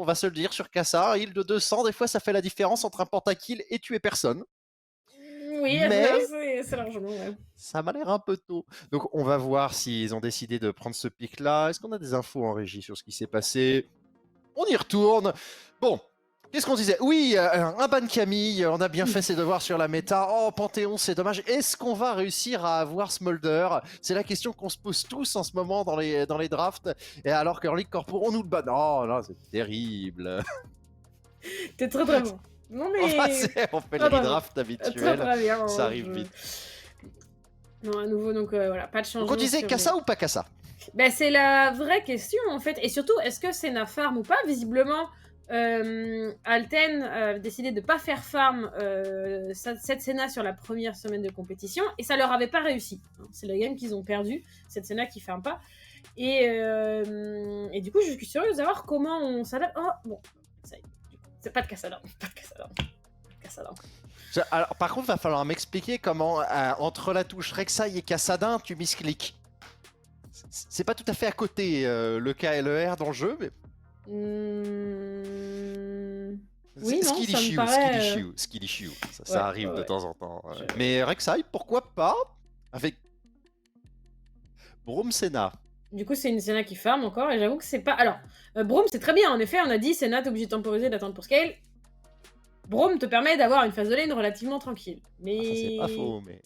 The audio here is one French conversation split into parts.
on va se le dire, sur Kassa. Heal de 200, des fois, ça fait la différence entre un pentakill et tuer personne. Oui, Mais c'est largement, ouais. ça m'a l'air un peu tôt. Donc, on va voir s'ils ont décidé de prendre ce pic-là. Est-ce qu'on a des infos en régie sur ce qui s'est passé? On y retourne. Bon, qu'est-ce qu'on disait? Oui, un ban Camille, on a bien fait ses devoirs sur la méta. Oh, Panthéon, c'est dommage. Est-ce qu'on va réussir à avoir Smolder? C'est la question qu'on se pose tous en ce moment dans les drafts. Et alors qu'en Ligue Corpo, on nous le ban. Oh là, c'est terrible. T'es très, très bon. Non, Enfin, mais on fait le très, très bon. redraft Très, habituel. très bien, Ça hein, arrive vite. Non, à nouveau, donc voilà, pas de Donc on changement disait sur Kassa ou pas Kassa? bah, c'est la vraie question, en fait. Et surtout, est-ce que Senna farm ou pas? Visiblement, Alten a décidé de pas faire farm cette Senna sur la première semaine de compétition, et ça leur avait pas réussi, hein. C'est la game qu'ils ont perdu, cette Senna qui farm pas. Et du coup, je suis curieuse de savoir comment on s'adapte. Oh, bon, ça y est. C'est pas de Cassadin, pas de Cassadin, pas de Cassadin. Alors, par contre, va falloir m'expliquer comment, entre la touche Rek'Sai et Kassadin, tu miscliques. C'est pas tout à fait à côté le K et le R dans le jeu, mais. Oui, non, Skill ça me issue, paraît. skill issue. Ça Ouais, arrive ouais, de ouais. temps en temps. Mais Rek'Sai, pourquoi pas? Avec Braum Senna. Du coup, c'est une Senna qui farm encore, et j'avoue que c'est pas. Alors, Braum, c'est très bien, en effet, on a dit Senna, t'es obligé de temporiser, d'attendre pour scale. Braum te permet d'avoir une phase de lane relativement tranquille. Ah, ça, c'est pas faux, mais.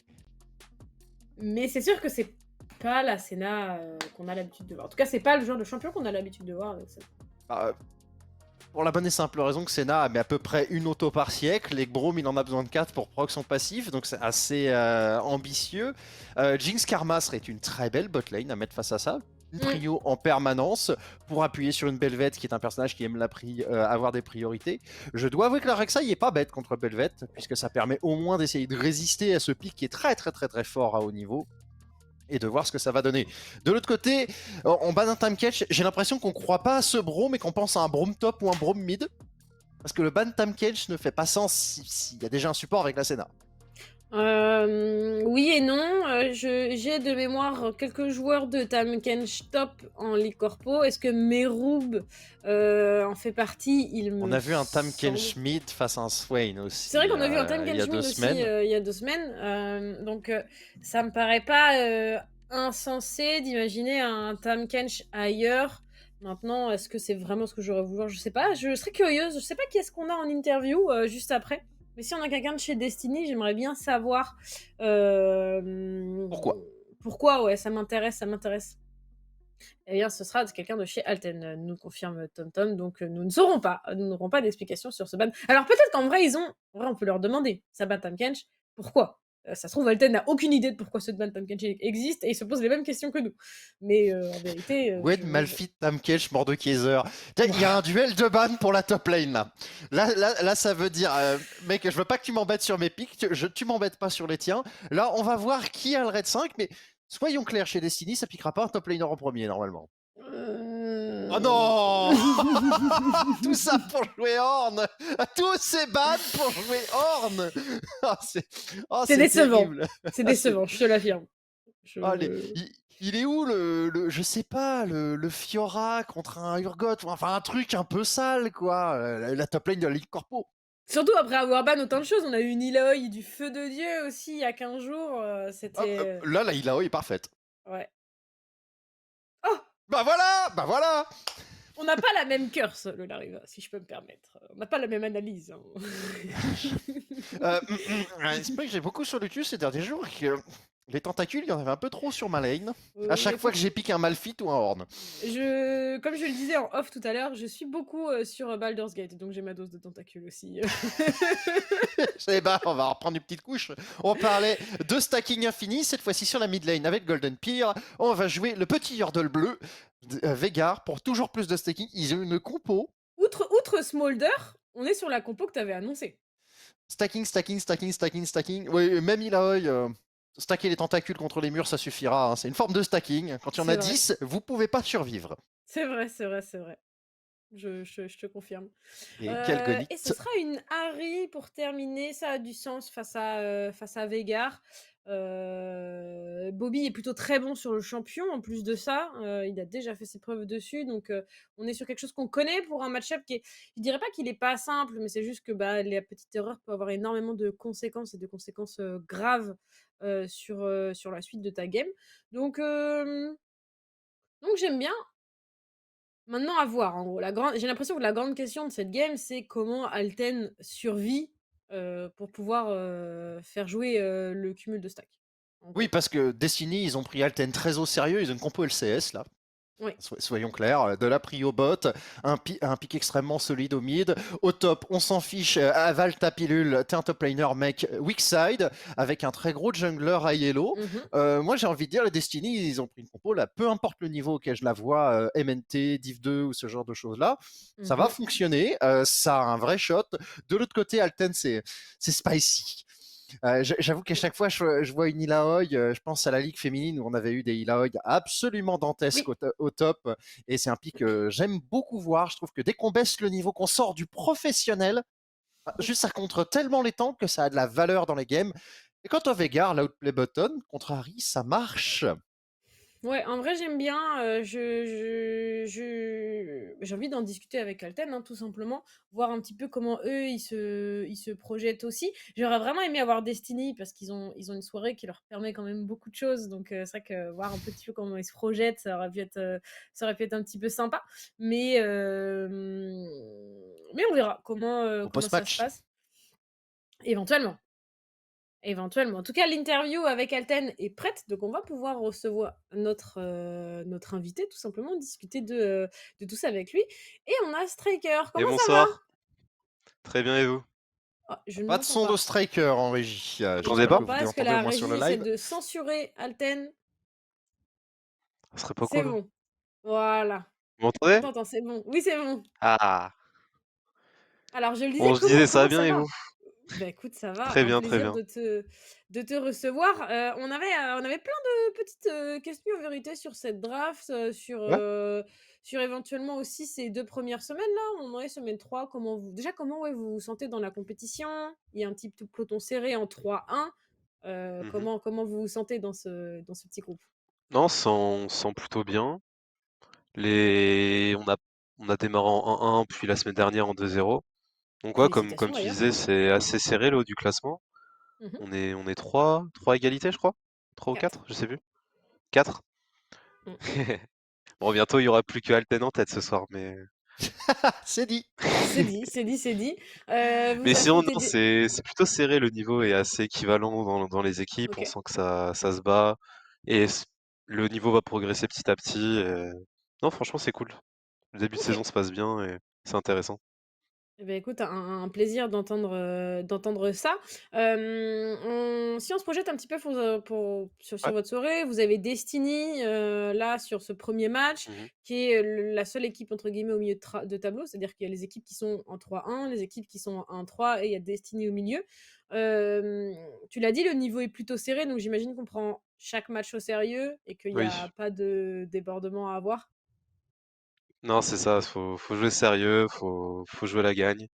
Mais c'est sûr que c'est pas la Senna qu'on a l'habitude de voir. En tout cas, c'est pas le genre de champion qu'on a l'habitude de voir avec ça. Bah, pour la bonne et simple raison que Senna met à peu près une auto par siècle et que Braum il en a besoin de 4 pour proc son passif, donc c'est assez ambitieux. Jinx Karma serait une très belle botlane à mettre face à ça. Une trio en permanence pour appuyer sur une Belvette qui est un personnage qui aime avoir des priorités. Je dois avouer que la Rek'Sai est pas bête contre Belvette puisque ça permet au moins d'essayer de résister à ce pic qui est très très très très fort à haut niveau et de voir ce que ça va donner. De l'autre côté, on bat un time catch, j'ai l'impression qu'on croit pas à ce Braum mais qu'on pense à un Braum top ou un Braum mid. Parce que le ban time catch ne fait pas sens s'il y a déjà un support avec la Senna. Oui et non. J'ai de mémoire quelques joueurs de Tamekench top en Ligue Corpo. Est-ce que Meroub en fait partie? On a vu un Tamekench mid face à un Swain aussi. C'est vrai qu'on a vu un il y a Tamekench 2 mid aussi semaines. il y a 2 semaines. Donc ça me paraît pas insensé d'imaginer un Tamekench ailleurs. Maintenant, est-ce que c'est vraiment ce que j'aurais voulu voir? Je sais pas. Je serais curieuse. Je sais pas qui est-ce qu'on a en interview juste après. Mais si on a quelqu'un de chez Destiny, j'aimerais bien savoir Pourquoi? pourquoi. Ouais, ça m'intéresse, ça m'intéresse. Eh bien, ce sera quelqu'un de chez Alten, nous confirme TomTom. Donc, nous ne saurons pas. Nous n'aurons pas d'explication sur ce ban. Alors, peut-être qu'en vrai, en vrai, on peut leur demander, ça ban Tamekench, pourquoi? Ça se trouve, Alten n'a aucune idée de pourquoi ce ban Tamekench existe et il se pose les mêmes questions que nous. Mais en vérité, Gwen Malphite Tamekench Mordekaiser. Il y a un duel de ban pour la top lane là. Là ça veut dire, mec, je veux pas que tu m'embêtes sur mes pics, tu m'embêtes pas sur les tiens. Là, on va voir qui a le raid 5, mais soyons clairs, chez Destiny, ça piquera pas un top laner en premier normalement. Oh non. Tout ça pour jouer Horn. Tous ces bans pour jouer Horn. C'est C'est décevant. terrible. C'est décevant, je te l'affirme. Oh, il est où je sais pas, le Fiora contre un Urgot, enfin un truc un peu sale quoi, la top lane de la Ligue Corpo. Surtout après avoir ban autant de choses, on a eu Niloy du feu de Dieu aussi il y a 15 jours, c'était... Là, la Ilao est parfaite. Ouais. Oh! Bah voilà. On n'a pas la même curse, le Lariva, si je peux me permettre. On n'a pas la même analyse. Hein. C'est pas que j'ai beaucoup sur le cul ces derniers jours, que les tentacules, il y en avait un peu trop sur ma lane. À chaque fois que j'ai piqué un Malphite ou un Horn. Comme je le disais en off tout à l'heure, je suis beaucoup sur Baldur's Gate, donc j'ai ma dose de tentacules aussi. Eh ben, on va reprendre une petite couche. On parlait de stacking infini, cette fois-ci sur la mid lane avec Golden Peer. On va jouer le petit Yordle bleu, Veigar, pour toujours plus de stacking. Ils ont une compo. Outre Smolder, on est sur la compo que tu avais annoncée. Stacking. Oui, même Ilaoi, stacker les tentacules contre les murs, ça suffira. Hein. C'est une forme de stacking. Quand il y en a 10, vous pouvez pas survivre. C'est vrai. je te confirme. Et quel Et ce Golith. sera une Ahri pour terminer, ça a du sens face à Veigar. Bobby est plutôt très bon sur le champion en plus de ça, il a déjà fait ses preuves dessus donc on est sur quelque chose qu'on connaît pour un match-up qui est je dirais pas qu'il est pas simple, mais c'est juste que, bah, la petite erreur peut avoir énormément de conséquences et de conséquences, graves, sur la suite de ta game donc j'aime bien. Maintenant à voir, en gros. La grande j'ai l'impression que la grande question de cette game, c'est comment Alten survit, pour pouvoir, faire jouer, le cumul de stack, en Oui, gros. parce que Destiny, ils ont pris Alten très au sérieux, ils ont une compo LCS là. Oui. Soyons clairs, de la prio bot, un pick extrêmement solide au mid. Au top, on s'en fiche, avale ta pilule, t'es un top laner, mec, weak side, avec un très gros jungler à yellow. Mmh. Moi, j'ai envie de dire, les Destiny, ils ont pris une compo là, peu importe le niveau auquel je la vois, MNT, Div 2 ou ce genre de choses-là, ça va Mmh. fonctionner, ça a un vrai shot. De l'autre côté, Alten, c'est spicy. J'avoue qu'à chaque fois je vois une Ilaoi, je pense à la Ligue féminine où on avait eu des Ilaoi absolument dantesques Oui. au top. Et c'est un pic que j'aime beaucoup voir. Je trouve que dès qu'on baisse le niveau, qu'on sort du professionnel, juste ça contre tellement les temps que ça a de la valeur dans les games. Et quand on Veigar, l'outplay button, contre Harry, ça marche. Ouais, en vrai, j'aime bien, j'ai envie d'en discuter avec Alten, hein, tout simplement, voir un petit peu comment eux, ils se projettent aussi. J'aurais vraiment aimé avoir Destiny parce ils ont une soirée qui leur permet quand même beaucoup de choses, donc c'est vrai que voir un petit peu comment ils se projettent, ça aurait pu être un petit peu sympa. Mais on verra Au comment ça se post-match. passe, éventuellement. Éventuellement. En tout cas, l'interview avec Alten est prête, donc on va pouvoir recevoir notre invité, tout simplement, discuter de tout ça avec lui. Et on a Striker. Et Comment ça va? bonsoir, très bien et vous? Ah, je ne Pas de l'entends son de pas. striker en régie. Je Entendez J'espère pas? que l'entends vous pas. Est-ce que l'entendez au la moins sur régie le essaie live. de censurer Alten? Ce serait pas C'est cool. bon. Voilà. Vous On m'entendez? t'entend, c'est bon. Oui, c'est bon. Ah, Alors, je le disais, bon, je disais ça va comment bien ça et va? vous? Bah, écoute, ça va, Très un bien, très plaisir bien. de te recevoir. On avait plein de petites, questions en vérité sur cette draft, Ouais. sur éventuellement aussi ces 2 premières semaines là. On en est semaine 3. Comment, ouais, vous vous sentez dans la compétition? Il y a un petit peloton serré en 3-1. Mhm. Comment vous vous sentez dans ce petit groupe? Non, on sent plutôt bien. Les... on a démarré en 1-1, puis la semaine dernière en 2-0. Donc ouais, comme Félicitations tu d'ailleurs. disais, c'est assez serré le haut du classement. Mmh. On est trois égalités, je crois. 3 ou 4. 4, je sais plus. 4. Mmh. Bon, bientôt, il y aura plus que Alten en tête ce soir, mais... C'est dit. C'est dit, c'est dit, c'est dit. Mais Vous sinon, affrontez non, des c'est plutôt serré, le niveau est assez équivalent dans les équipes, on OK. sent que ça se bat, et le niveau va progresser petit à petit. Non, franchement, c'est cool. Le début de saison OK. se passe bien et c'est intéressant. Eh beh, écoute, un plaisir d'entendre ça. Si on se projette un petit peu sur Ouais. votre soirée, vous avez Destiny, là, sur ce premier match, Mhm. qui est la seule équipe, entre guillemets, «au milieu de tableau». C'est-à-dire qu'il y a les équipes qui sont en 3-1, les équipes qui sont en 1-3 et il y a Destiny au milieu. Tu l'as dit, le niveau est plutôt serré, donc j'imagine qu'on prend chaque match au sérieux et qu'il y Oui. a pas de débordement à avoir? Non, c'est ça, faut jouer sérieux, faut jouer la gagne.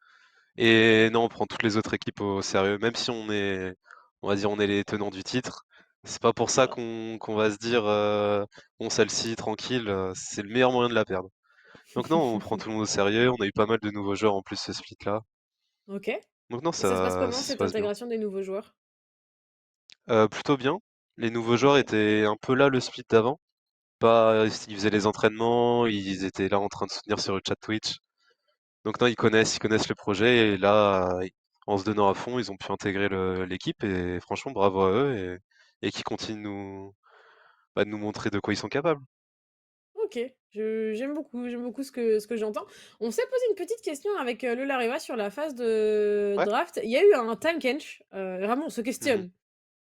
Et non, on prend toutes les autres équipes au sérieux, même si on va dire, on est les tenants du titre. C'est pas pour ça Voilà. qu'on va se dire, bon, celle-ci, tranquille, c'est le meilleur moyen de la perdre. Donc non, on prend tout le monde au sérieux, on a eu pas mal de nouveaux joueurs en plus ce split-là. OK. Donc non, Et ça se passe ça comment, se cette passe bien. intégration des nouveaux joueurs? Plutôt bien. Les nouveaux joueurs OK. étaient un peu là le split d'avant. Pas, ils faisaient les entraînements, ils étaient là en train de soutenir sur le chat Twitch. Donc non, ils connaissent le projet et là, en se donnant à fond, ils ont pu intégrer l'équipe et franchement, bravo à eux et qui continuent de nous montrer de quoi ils sont capables. OK, j'aime beaucoup ce que j'entends. On s'est posé une petite question avec, Lola Riva sur la phase de Ouais. draft. Il y a eu un time catch, vraiment on se Mhm. questionne.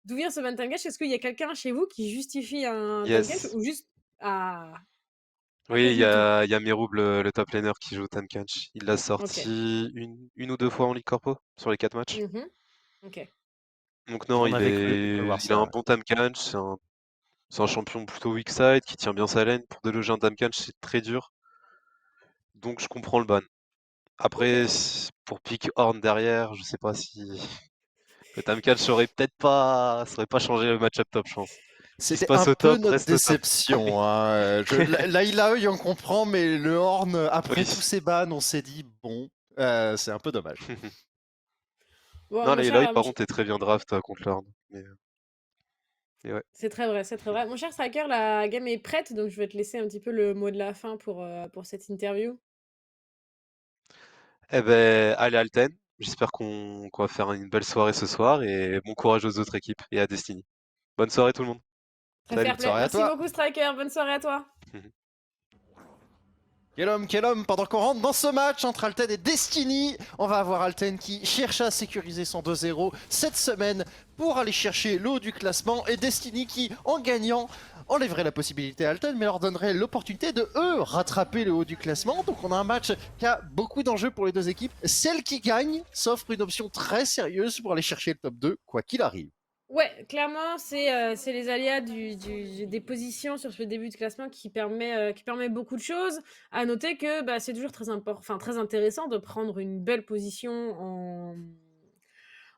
D'où vient ce ban time catch? Est-ce qu'il y a quelqu'un chez vous qui justifie un time catch Yes. ou juste ah, à Oui, cause de tout? il y a Meroub, le top laner, qui joue Tam Kench. Il l'a OK. sorti une ou deux fois en Ligue Corpo sur les 4 matchs. Mmh. OK. Donc non, On avait cru voir il a un ça. bon Tam Kench, c'est un champion plutôt weak side qui tient bien sa lane. Pour déloger un Tam Kench, c'est très dur. donc je comprends le ban. Après, pour pick Horn derrière, je sais pas si le time catch ça aurait pas changé le match-up top, je pense. Ce qui se C'était passe un au peu top notre reste au top. déception, hein. Laylaoi, on comprend, mais le Horn, après Oui. tous ces bans, on s'est dit, bon, c'est un peu dommage. Bon, Non, mon les cher, Eloy, par contre, est très bien draft contre l'Horn. Mais ouais. c'est très vrai, c'est très vrai. Mon cher Striker, la game est prête, donc je vais te laisser un petit peu le mot de la fin pour cette interview. Eh ben, allez Alten. J'espère qu'on va faire une belle soirée ce soir et bon courage aux autres équipes et à Destiny. Bonne soirée tout le monde. Très Salut. fair Bonne play. soirée à Merci toi. beaucoup Striker, bonne soirée à toi. Quel homme, pendant qu'on rentre dans ce match entre Alten et Destiny, on va avoir Alten qui cherche à sécuriser son 2-0 cette semaine pour aller chercher le haut du classement et Destiny qui, en gagnant, enlèverait la possibilité à Alten mais leur donnerait l'opportunité de, eux, rattraper le haut du classement. Donc on a un match qui a beaucoup d'enjeux pour les deux équipes. Celle qui gagne s'offre une option très sérieuse pour aller chercher le top 2, quoi qu'il arrive. Ouais, clairement, c'est les aléas des positions sur ce début de classement qui permet beaucoup de choses. À noter que bah, c'est toujours très intéressant de prendre une belle position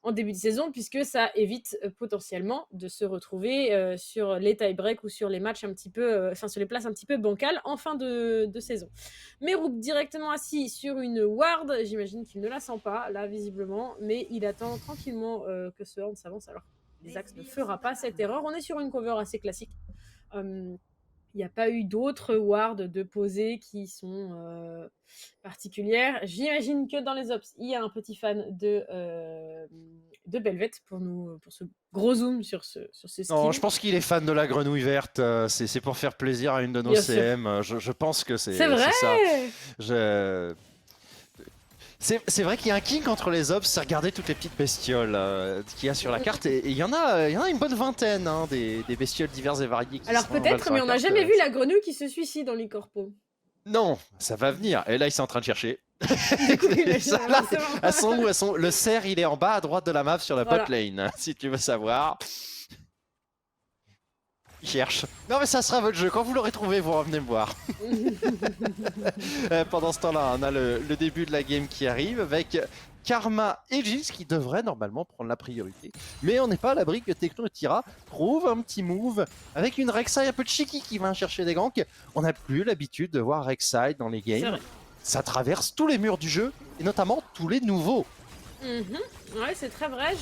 en début de saison, puisque ça évite potentiellement de se retrouver sur les tie-breaks ou sur les matchs un petit peu, sur les places un petit peu bancales en fin de saison. Meroub directement assis sur une ward, j'imagine qu'il ne la sent pas, là, visiblement, mais il attend tranquillement que ce horn s'avance alors les axes ne fera pas cette erreur. On est sur une cover assez classique. Il n'y a pas eu d'autres wards de posées qui sont particulières. J'imagine que dans les ops, il y a un petit fan de Belvet pour ce gros zoom sur ce skill. Non, je pense qu'il est fan de la grenouille verte. C'est pour faire plaisir à une de nos Bien sûr. CM. Je pense que c'est vrai. ça. C'est vrai qu'il y a un kink entre les ops, c'est regarder toutes les petites bestioles qu'il y a sur la carte. Et il y en a une bonne vingtaine, hein, des bestioles diverses et variées. Alors peut-être, mais on n'a jamais vu la grenouille qui se suicide dans l'Icorpo. Non, ça va venir. Et là, il est en train de chercher. Du coup, il est Ça, là, forcément. le cerf, il est en bas à droite de la map sur la Voilà. bot lane, si tu veux savoir. Il cherche. Non, mais ça sera votre jeu. Quand vous l'aurez trouvé, vous revenez me voir. Pendant ce temps-là, on a le début de la game qui arrive avec Karma et Jinx qui devraient normalement prendre la priorité. Mais on n'est pas à l'abri que Techno et Tira trouvent un petit move avec une Rek'Sai un peu cheeky qui va chercher des ganks. On n'a plus l'habitude de voir Rek'Sai dans les games. Ça traverse tous les murs du jeu et notamment tous les nouveaux. Ouais, c'est très vrai.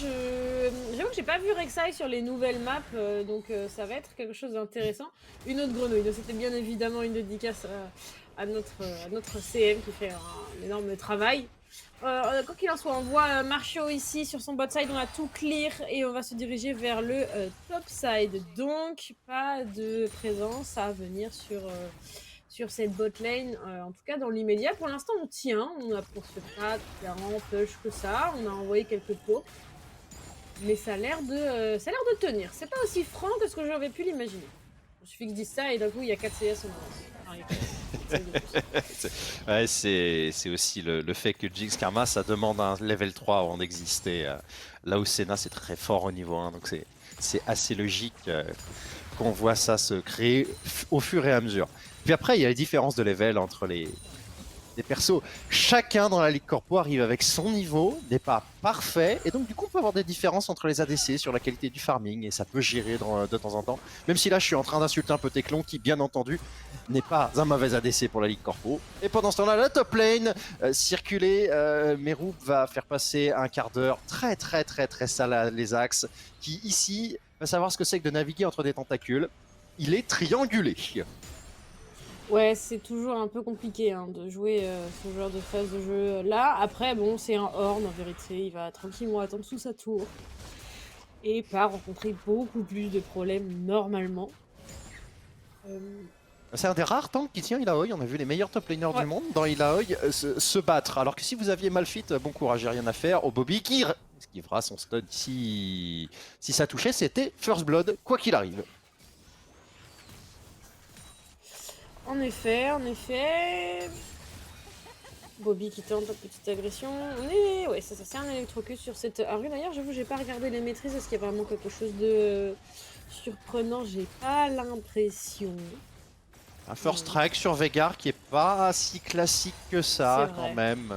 J'avoue que j'ai pas vu Rek'Sai sur les nouvelles maps, donc ça va être quelque chose d'intéressant. Une autre grenouille. Donc c'était bien évidemment une dédicace à notre CM qui fait un énorme travail. Quoi qu'il en soit, on voit Marshall ici sur son bot side, on a tout clear et on va se diriger vers le top side. Donc pas de présence à venir sur cette bot lane, en tout cas dans l'immédiat. Pour l'instant, on tient, on a pour ce pas clairement push que ça, on a envoyé quelques pots, mais ça a l'air de tenir. C'est pas aussi franc que ce que j'aurais pu l'imaginer. Il suffit que je dise ça et d'un coup, il y a 4 CS en avance. Ouais, c'est aussi le fait que Jinx Karma, ça demande un level 3 avant d'exister. Là où Senna, c'est très fort au niveau 1, donc c'est assez logique qu'on voit ça se créer au fur et à mesure. Puis après, il y a les différences de level entre les persos. Chacun dans la Ligue Corpo arrive avec son niveau, n'est pas parfait, et donc du coup on peut avoir des différences entre les ADC sur la qualité du farming, et ça peut gérer de temps en temps. Même si là je suis en train d'insulter un peu Teclon, qui bien entendu n'est pas un mauvais ADC pour la Ligue Corpo. Et pendant ce temps-là, la top lane, circuler, Meroub va faire passer un quart d'heure très sale à les axes, qui ici va savoir ce que c'est que de naviguer entre des tentacules. Il est triangulé. Ouais, c'est toujours un peu compliqué hein, de jouer ce genre de phase de jeu là. Après, bon, c'est un Horn en vérité, il va tranquillement attendre sous sa tour et pas rencontrer beaucoup plus de problèmes normalement. C'est un des rares tanks qui tient Illaoi. On a vu les meilleurs top laners du monde dans Illaoi se battre. Alors que si vous aviez Malphite, bon courage, j'ai rien à faire. Au Bobby qui esquivera son stun si ça touchait, c'était First Blood, quoi qu'il arrive. En effet. Bobby qui tente la petite agression. Ouais, c'est un électrocute sur cette Arune. D'ailleurs, j'avoue, j'ai pas regardé les maîtrises. Est-ce qu'il y a vraiment quelque chose de surprenant? J'ai pas l'impression. Un first Hmm. strike sur Veigar qui est pas si classique que ça C'est quand vrai. même.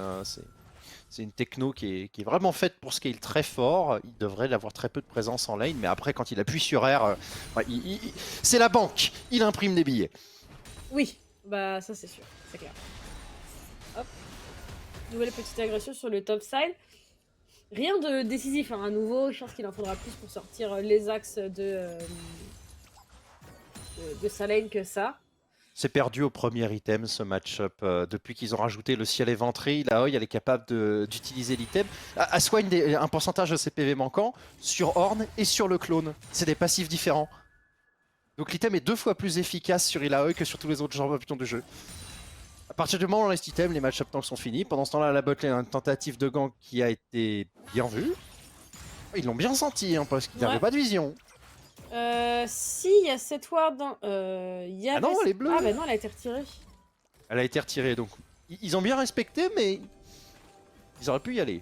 C'est une techno qui est vraiment faite pour scale très fort. Il devrait avoir très peu de présence en lane, mais après quand il appuie sur R, ouais, c'est la banque. Il imprime des billets. Oui, bah ça c'est sûr, c'est clair. Hop, nouvelle petite agression sur le top side. Rien de décisif, hein, à nouveau. Je pense qu'il en faudra plus pour sortir les axes de sa lane que ça. C'est perdu au premier item ce match-up. Depuis qu'ils ont rajouté le ciel éventré, Illaoi elle est capable d'utiliser l'item. Elle soigne un pourcentage de ses PV manquants sur Ornn et sur le clone. C'est des passifs différents. Donc l'item est 2 fois plus efficace sur Illaoi que sur tous les autres champions du jeu. À partir du moment où on reste item, les match-up tanks sont finis. Pendant ce temps-là, la botlane a une tentative de gank qui a été bien vue. Ils l'ont bien senti, hein, parce qu'il n'avait Ouais. pas de vision. Si, il y a cette ward dans. Il y Ah avait non, elle est bleue. Ah bah non, elle a été retirée. Elle a été retirée, donc ils ont bien respecté, mais ils auraient pu y aller.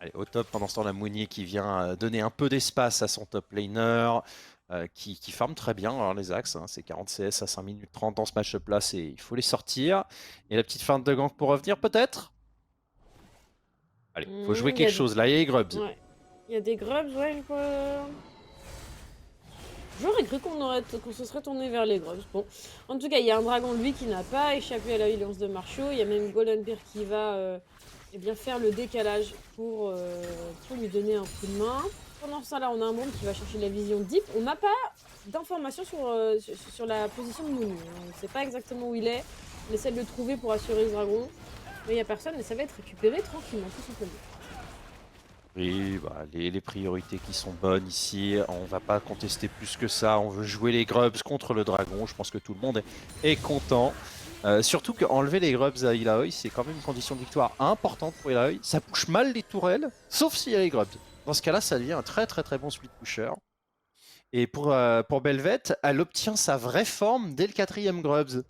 Allez, au top, pendant ce temps, la Mounier qui vient donner un peu d'espace à son top laner, qui farme très bien alors, les axes. Hein, c'est 40 CS à 5 minutes 30 dans ce match-up là, il faut les sortir. Et la petite feinte de gank pour revenir, peut-être. Allez, faut jouer Il y a quelque chose là, il y a les grubs. Ouais. Il y a des grubs, ouais. J'aurais cru qu'on se serait tourné vers les grubs. Bon. En tout cas, il y a un dragon, lui, qui n'a pas échappé à la violence de Marcho. Il y a même Golden Bear qui va eh bien, faire le décalage pour lui donner un coup de main. Pendant ce temps-là, on a un monde qui va chercher la vision deep. On n'a pas d'informations sur la position de Mouni. On ne sait pas exactement où il est. On essaie de le trouver pour assurer ce dragon. Mais il n'y a personne et ça va être récupéré tranquillement, tout simplement. Oui, bah, les priorités qui sont bonnes ici, on va pas contester plus que ça. On veut jouer les grubs contre le dragon. Je pense que tout le monde est content. Surtout qu'enlever les grubs à Illaoi, c'est quand même une condition de victoire importante pour Illaoi. Ça push mal les tourelles, sauf s'il y a les grubs. Dans ce cas-là, ça devient un très très très bon split pusher. Et pour Belvet, elle obtient sa vraie forme dès le 4ème grubs.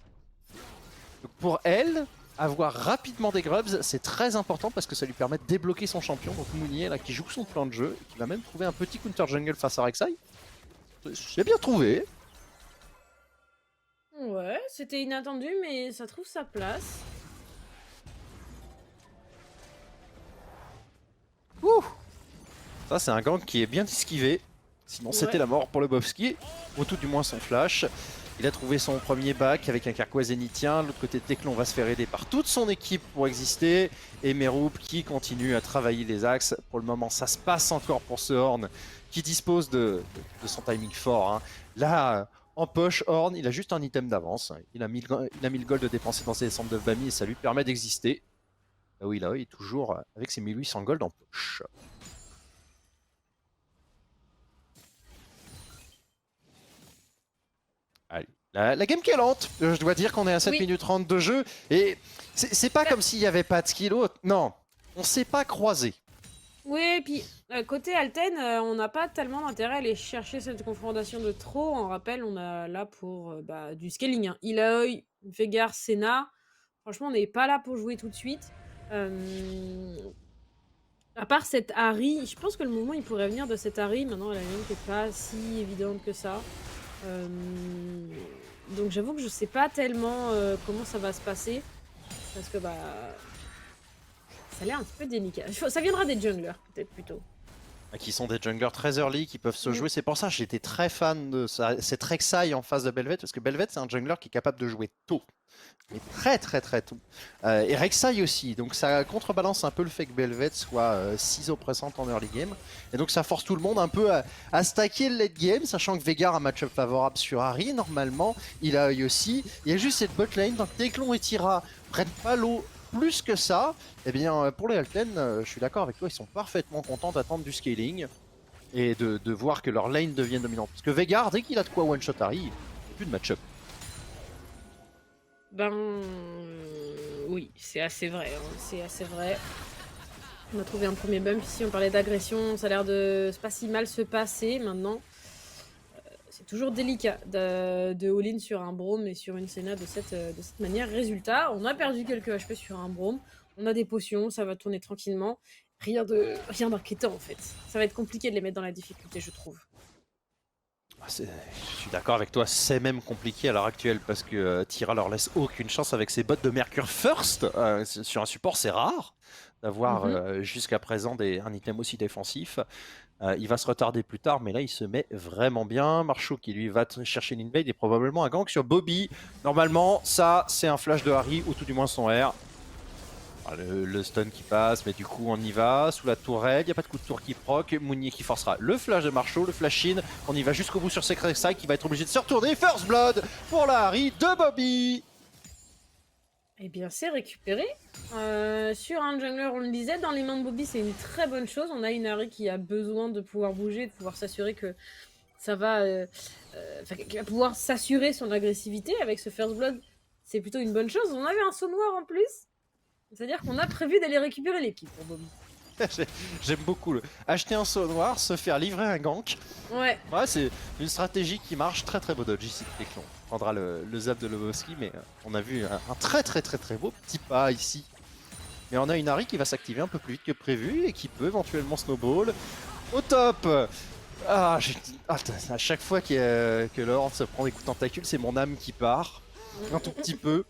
Donc pour elle, avoir rapidement des grubs, c'est très important parce que ça lui permet de débloquer son champion. Donc Mounier là qui joue son plan de jeu et qui va même trouver un petit counter jungle face à Rek'Sai. J'ai bien trouvé. Ouais, c'était inattendu, mais ça trouve sa place. Ouh, ça c'est un gank qui est bien esquivé. Sinon c'était Ouais. la mort pour le Bovski, ou tout du moins son flash. Il a trouvé son premier back avec un carquois zénithien. L'autre côté de Teclon va se faire aider par toute son équipe pour exister. Et Meroup qui continue à travailler les axes. Pour le moment, ça se passe encore pour ce Horn qui dispose de son timing fort. Hein. Là, en poche, Horn, il a juste un item d'avance. Il a mis le gold de dépenser dans ses centres de Bami et ça lui permet d'exister. Là où il est toujours avec ses 1800 gold en poche. Allez. La game qui est lente, je dois dire qu'on est à 7 Oui. minutes 30 de jeu, et c'est pas comme s'il n'y avait pas de skill autre, non, on s'est pas croisé. Oui, et puis côté Alten, on n'a pas tellement d'intérêt à aller chercher cette confrontation de trop. En rappel, on a là pour du scaling. Hein. Illaoi, Veigar, Senna. Franchement, on n'est pas là pour jouer tout de suite. À part cette Harry, je pense que le moment il pourrait venir de cette Harry. Maintenant, la ligne n'est pas si évidente que ça. Donc j'avoue que je sais pas tellement comment ça va se passer. Parce que ça a l'air un petit peu délicat. Ça viendra des junglers, peut-être plutôt. Qui sont des junglers très early, qui peuvent se Mm. jouer. C'est pour ça que j'étais très fan de cette Rek'Sai en face de Belvet, parce que Belvet c'est un jungler qui est capable de jouer tôt. Mais très très très tôt. Et Rek'Sai aussi, donc ça contrebalance un peu le fait que Belvet soit si oppressante en early game. Et donc ça force tout le monde un peu à stacker le late game, sachant que Veigar a un match-up favorable sur Harry, normalement. Il a eu aussi. Il y a juste cette bot lane, donc Teclon et Tira prennent pas l'eau plus que ça. Eh bien pour les Alten, je suis d'accord avec toi, ils sont parfaitement contents d'attendre du scaling et de voir que leur lane devienne dominante. Parce que Veigar, dès qu'il a de quoi one-shot Harry, il n'y a plus de match-up. Oui, c'est assez vrai. Hein. C'est assez vrai. On a trouvé un premier bump ici, on parlait d'agression, ça a l'air de pas si mal se passer maintenant. C'est toujours délicat de all-in sur un Braum et sur une Senna de cette manière. Résultat, on a perdu quelques HP sur un Braum, on a des potions, ça va tourner tranquillement. Rien d'inquiétant en fait. Ça va être compliqué de les mettre dans la difficulté, je trouve. Je suis d'accord avec toi, c'est même compliqué à l'heure actuelle parce que Tira leur laisse aucune chance avec ses bottes de Mercure First. Sur un support, c'est rare d'avoir jusqu'à présent un item aussi défensif. Il va se retarder plus tard, mais là il se met vraiment bien. Marshall qui lui va chercher l'invade et probablement un gank sur Bobby. Normalement, ça c'est un flash de Harry ou tout du moins son R. Le stun qui passe, mais du coup on y va, sous la tourelle, il n'y a pas de coup de tour qui proc, Mounier qui forcera le flash de Marshall, le flash in, on y va jusqu'au bout sur Secret Side qui va être obligé de se retourner, First Blood pour la Harry de Bobby. Eh bien, c'est récupéré. Sur un jungler, on le disait, dans les mains de Bobby, c'est une très bonne chose. On a une Harry qui a besoin de pouvoir bouger, de pouvoir s'assurer que ça va... qui va pouvoir s'assurer son agressivité avec ce First Blood. C'est plutôt une bonne chose. On avait un saut noir en plus. C'est-à-dire qu'on a prévu d'aller récupérer l'équipe pour Bobby. J'aime beaucoup acheter un saut noir, se faire livrer un gank. Ouais. Ouais, c'est une stratégie qui marche, très très beau dodge ici. On prendra le zap de Lobowski, mais on a vu un très très beau petit pas ici. Mais on a une Harry qui va s'activer un peu plus vite que prévu et qui peut éventuellement snowball. Au top. À chaque fois que le Horde se prend des coups de tentacules, c'est mon âme qui part. Un tout petit peu.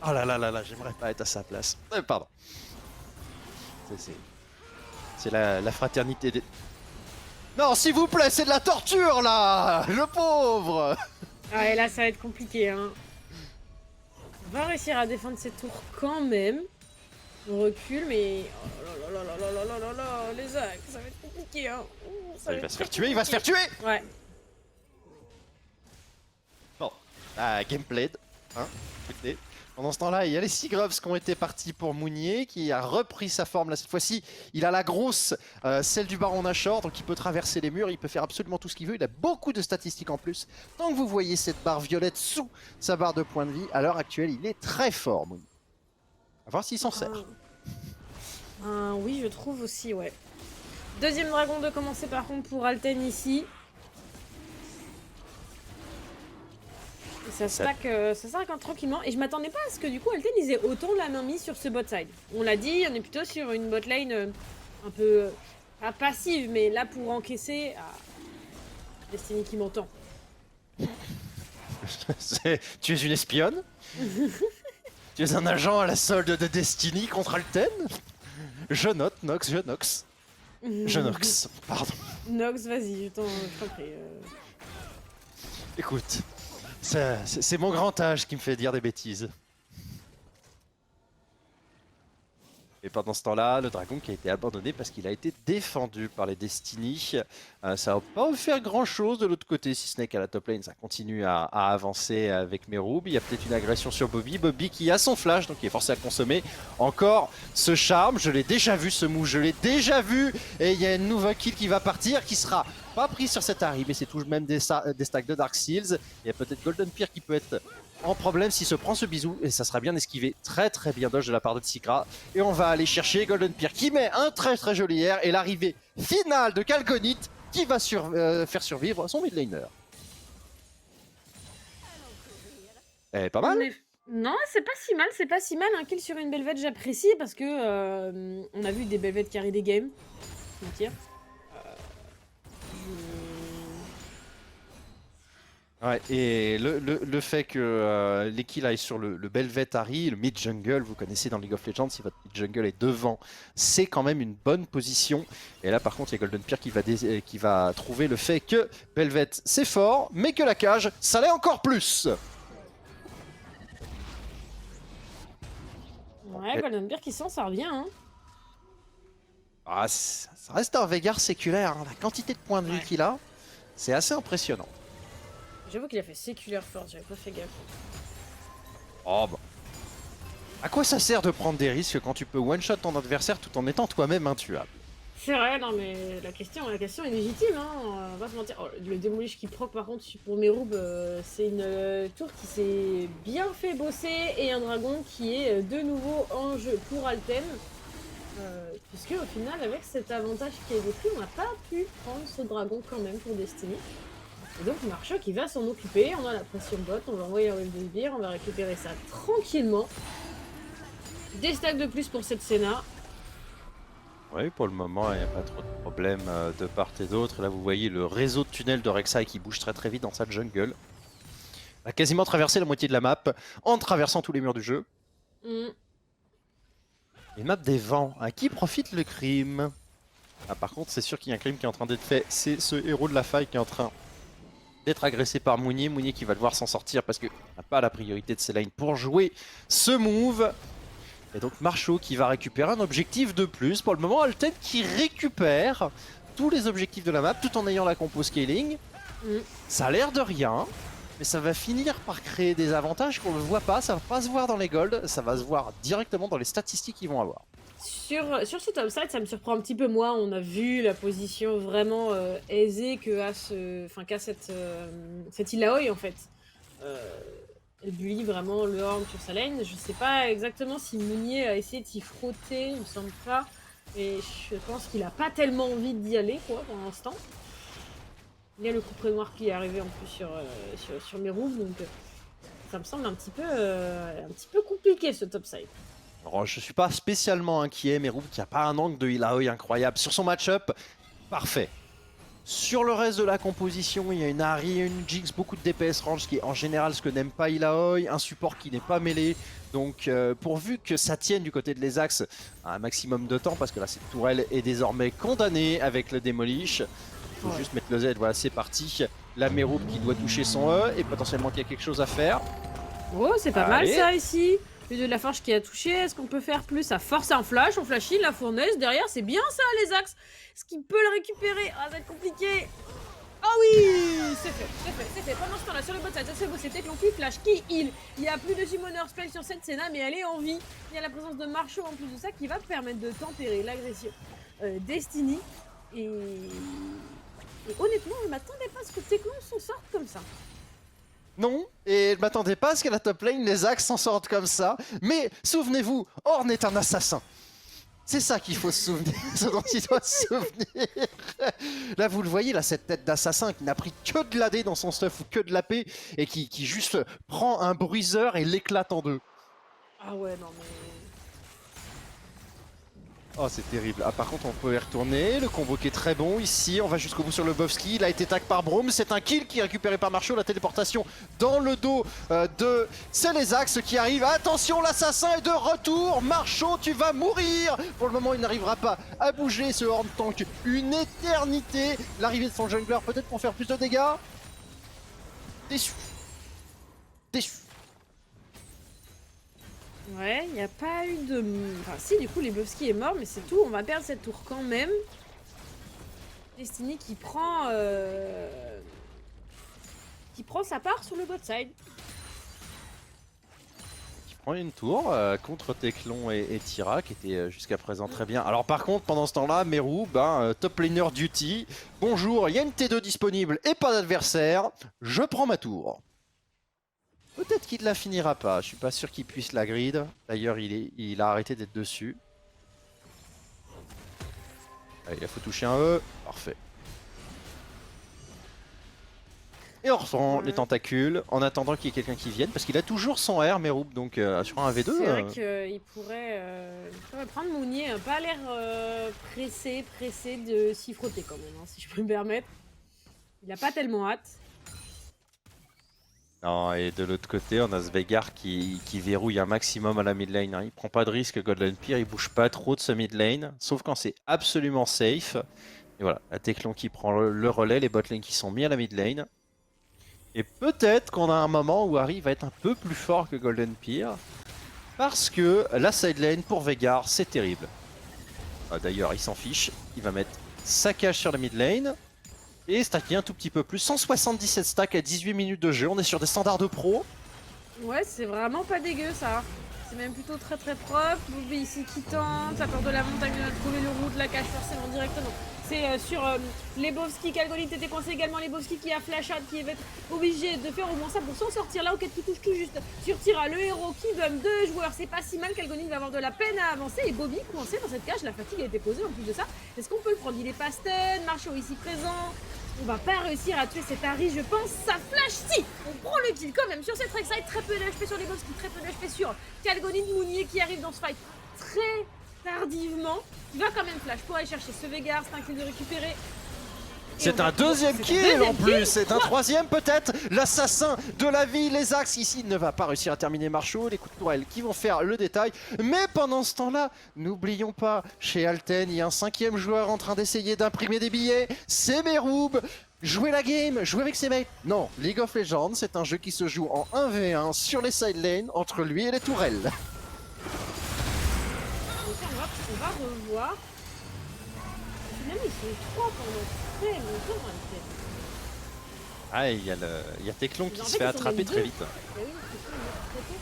Oh là là là là, j'aimerais pas être à sa place. Pardon. C'est la fraternité des... Non, s'il vous plaît, c'est de la torture là. Le pauvre. Ah, et là, ça va être compliqué, hein. On va réussir à défendre cette tour quand même. On recule, mais... Oh là là là là là là là là, les axes, ça va être compliqué, hein. Ouh, Il va se faire tuer, il va se faire tuer. Ouais. Bon, gameplay, hein, écoutez. Pendant ce temps-là, il y a les Seagrubs qui ont été partis pour Mounier, qui a repris sa forme là cette fois-ci. Il a la grosse, celle du Baron Nashor, donc il peut traverser les murs, il peut faire absolument tout ce qu'il veut. Il a beaucoup de statistiques en plus. Tant que vous voyez cette barre violette sous sa barre de points de vie, à l'heure actuelle, il est très fort, Mounier. À voir s'il s'en sert. Oui, je trouve aussi, ouais. Deuxième dragon de commencer par contre pour Alten ici. Ça stack tranquillement. Et je m'attendais pas à ce que du coup Alten ils aient autant la main mise sur ce bot side. On l'a dit, on est plutôt sur une bot lane un peu pas passive, mais là pour encaisser. Destiny qui m'entend. Tu es une espionne. Tu es un agent à la solde de Destiny contre Alten. Je note, Nox, je Nox. Je Nox, pardon. Nox, vas-y, je t'en prie. Écoute, c'est mon grand âge qui me fait dire des bêtises. Et pendant ce temps-là, le dragon qui a été abandonné parce qu'il a été défendu par les Destiny. Ça va pas offert grand-chose de l'autre côté, si ce n'est qu'à la top lane, ça continue à avancer avec Meroub. Il y a peut-être une agression sur Bobby. Bobby qui a son flash, donc il est forcé à consommer encore ce charme. Je l'ai déjà vu, ce move, je l'ai déjà vu. Et il y a une nouvelle kill qui va partir, qui sera pas prise sur cette Harry, mais c'est tout de même des stacks de Dark Seals. Il y a peut-être Golden Peer qui peut être en problème s'il se prend ce bisou, et ça sera bien esquivé, très très bien dodge de la part de Tsikra. Et on va aller chercher Golden Peer qui met un très très joli air, et l'arrivée finale de Kalgonit qui va faire survivre son mid laner. Pas mal. Non, c'est pas si mal. Un kill sur une Belvette, j'apprécie parce que on a vu des Belvettes carry des games. Je veux dire. Ouais, et le fait que les kills aillent sur le Belvet Harry, le mid jungle, vous connaissez dans League of Legends, si votre mid jungle est devant, c'est quand même une bonne position. Et là par contre il y a Golden Peer qui va trouver le fait que Belvet c'est fort, mais que la cage ça l'est encore plus. Ouais, Golden Peer qui s'en sort bien. Hein. Ça reste un Veigar séculaire, hein. La quantité de points de vie qu'il a, c'est assez impressionnant. J'avoue qu'il a fait séculaire force, j'avais pas fait gaffe. Oh bah. À quoi ça sert de prendre des risques quand tu peux one-shot ton adversaire tout en étant toi-même intuable? C'est vrai, non mais la question est légitime, hein, on va se mentir. Oh, le démolish qui proc par contre pour Meroub, c'est une tour qui s'est bien fait bosser et un dragon qui est de nouveau en jeu pour Alten. Puisque au final, avec cet avantage qui est décrit, on n'a pas pu prendre ce dragon quand même pour Destiny. Et donc Marshall qui va s'en occuper, on a la pression bot, on va envoyer un wave de sbire, on va récupérer ça tranquillement. Des stacks de plus pour cette Senna. Oui, pour le moment, il n'y a pas trop de problèmes de part et d'autre. Là, vous voyez le réseau de tunnels de Rek'Sai qui bouge très très vite dans sa jungle. Il a quasiment traversé la moitié de la map en traversant tous les murs du jeu. Mm. Les maps des vents, à qui profite le crime? Ah, par contre, c'est sûr qu'il y a un crime qui est en train d'être fait. C'est ce héros de la faille qui est en train d'être agressé par Mounier. Mounier qui va devoir s'en sortir parce qu'il n'a pas la priorité de ses lanes pour jouer ce move. Et donc Marcho qui va récupérer un objectif de plus. Pour le moment, Alten qui récupère tous les objectifs de la map tout en ayant la compo scaling. Mm. Ça a l'air de rien, mais ça va finir par créer des avantages qu'on ne voit pas. Ça va pas se voir dans les golds, ça va se voir directement dans les statistiques qu'ils vont avoir. Sur ce topside, ça me surprend un petit peu moins. On a vu la position vraiment aisée qu'a cette Illaoi en fait. Elle bully vraiment le Horn sur sa lane. Je sais pas exactement si Mounier a essayé de s'y frotter, il me semble pas. Et je pense qu'il a pas tellement envie d'y aller quoi pour l'instant. Il y a le coup près noir qui est arrivé en plus sur mes roues, donc ça me semble un petit peu compliqué ce topside. Alors, je suis pas spécialement inquiet, mais Roub qui a pas un angle de Illaoi incroyable. Sur son match-up, parfait. Sur le reste de la composition, il y a une Ahri et une Jinx, beaucoup de DPS range, qui est en général ce que n'aime pas Illaoi, un support qui n'est pas mêlé. Donc pourvu que ça tienne du côté de les axes un maximum de temps, parce que là cette tourelle est désormais condamnée avec le Demolish. Il faut juste mettre le Z, voilà c'est parti. La Meroub qui doit toucher son E, et potentiellement qu'il y a quelque chose à faire. Oh, c'est pas mal Allez. ça ici. Le de la forge qui a touché, est-ce qu'on peut faire plus? Ça force un flash, on flashy, la fournaise derrière, c'est bien ça les axes. Est-ce qu'il peut le récupérer? Ah, ça va être compliqué. Ah oui, c'est fait. Pendant ce temps-là, sur le bot side, ça se fait bosser Teklon qui flash, qui heal. Il y a plus de Summoner Spell sur cette Senna, mais elle est en vie. Il y a la présence de Marcho en plus de ça qui va permettre de tempérer l'agression Destiny. Et honnêtement, je m'attendais pas à ce que Teklon s'en sorte comme ça. Non, et je m'attendais pas à ce qu'à la top lane, les axes s'en sortent comme ça. Mais souvenez-vous, Ornn est un assassin. C'est ça qu'il faut se souvenir, ce dont il doit se souvenir. Là, vous le voyez, là, cette tête d'assassin qui n'a pris que de l'AD dans son stuff ou que de l'AP et qui juste prend un bruiseur et l'éclate en deux. Ah ouais, non mais... Oh, c'est terrible. Ah, par contre, on peut y retourner. Le combo qui est très bon ici. On va jusqu'au bout sur le Bovski. Il a été tag par Braum. C'est un kill qui est récupéré par Marcho. La téléportation dans le dos de... C'est les axes qui arrivent. Attention, l'assassin est de retour. Marcho, tu vas mourir. Pour le moment, il n'arrivera pas à bouger ce Horn Tank. Une éternité. L'arrivée de son jungler, peut-être pour faire plus de dégâts. Déçu. Déçu. Ouais, il n'y a pas eu de... Enfin si, du coup, Lebowski est mort, mais c'est tout. On va perdre cette tour quand même. Destiny qui prend sa part sur le bot side. Qui prend une tour contre Teklon et Tira, qui était jusqu'à présent très bien. Alors par contre, pendant ce temps-là, Meru, top laner duty. Bonjour, il y a une T2 disponible et pas d'adversaire. Je prends ma tour. Peut-être qu'il ne la finira pas, je suis pas sûr qu'il puisse la grid. D'ailleurs, il a arrêté d'être dessus. Allez, il faut toucher un E. Parfait. Et on reprend les tentacules en attendant qu'il y ait quelqu'un qui vienne, parce qu'il a toujours son R, Meroub, donc sur un V2. C'est vrai qu'il pourrait prendre Mounier. Pas l'air pressé de s'y frotter quand même, hein, si je peux me permettre. Il a pas tellement hâte. Non, et de l'autre côté, on a ce Veigar qui verrouille un maximum à la mid lane. Hein. Il prend pas de risque, Golden Peer, il bouge pas trop de ce mid lane, sauf quand c'est absolument safe. Et voilà, la Teklon qui prend le relais, les bot lane qui sont mis à la mid lane. Et peut-être qu'on a un moment où Ahri va être un peu plus fort que Golden Peer, parce que la side lane pour Veigar, c'est terrible. D'ailleurs, il s'en fiche, il va mettre sa cage sur la mid lane. Et stacker un tout petit peu plus, 177 stacks à 18 minutes de jeu, on est sur des standards de pro. Ouais, c'est vraiment pas dégueu ça. C'est même plutôt très propre. Bobby ici qui tente, la peur de la montagne, on a trouvé le route, la cache forcément directement. C'est sur Lebowski, Kalgolit était coincé également, Lebowski qui a flash out, qui va être obligé de faire au moins ça pour s'en sortir. Là, Oket qui touche tout juste sur Tira, le héros qui donne 2 joueurs, c'est pas si mal, Kalgolit va avoir de la peine à avancer et Bobby coincé dans cette cage, la fatigue a été posée en plus de ça. Est-ce qu'on peut le prendre? Il est pas stun, Marcho ici présent. On va pas réussir à tuer cet Ahri, je pense. Ça flash, si! On prend le kill quand même sur cette Rek'Sai. Très peu d'HP sur les boss, très peu d'HP sur Kalgolit, Mounier qui arrive dans ce fight. Très tardivement. Il va quand même flash pour aller chercher ce Veigar, c'est un kill de récupérer. C'est un deuxième kill en plus, c'est un troisième peut-être. L'assassin de la vie, les axes ici ne va pas réussir à terminer Marchaud. Les coups de tourelle qui vont faire le détail. Mais pendant ce temps-là, n'oublions pas, chez Alten, il y a un 5e joueur en train d'essayer d'imprimer des billets. C'est Meroub. Jouer la game, jouer avec ses mates. Non, League of Legends, c'est un jeu qui se joue en 1v1 sur les side lanes entre lui et les tourelles. Donc on va revoir. Finalement, ils sont 3 pendant très longtemps, Alten. Ah, il y a Teclon qui En se fait, fait ils sont attraper même très deux. vite. Bah oui, c'est ça, ils meurent très tôt.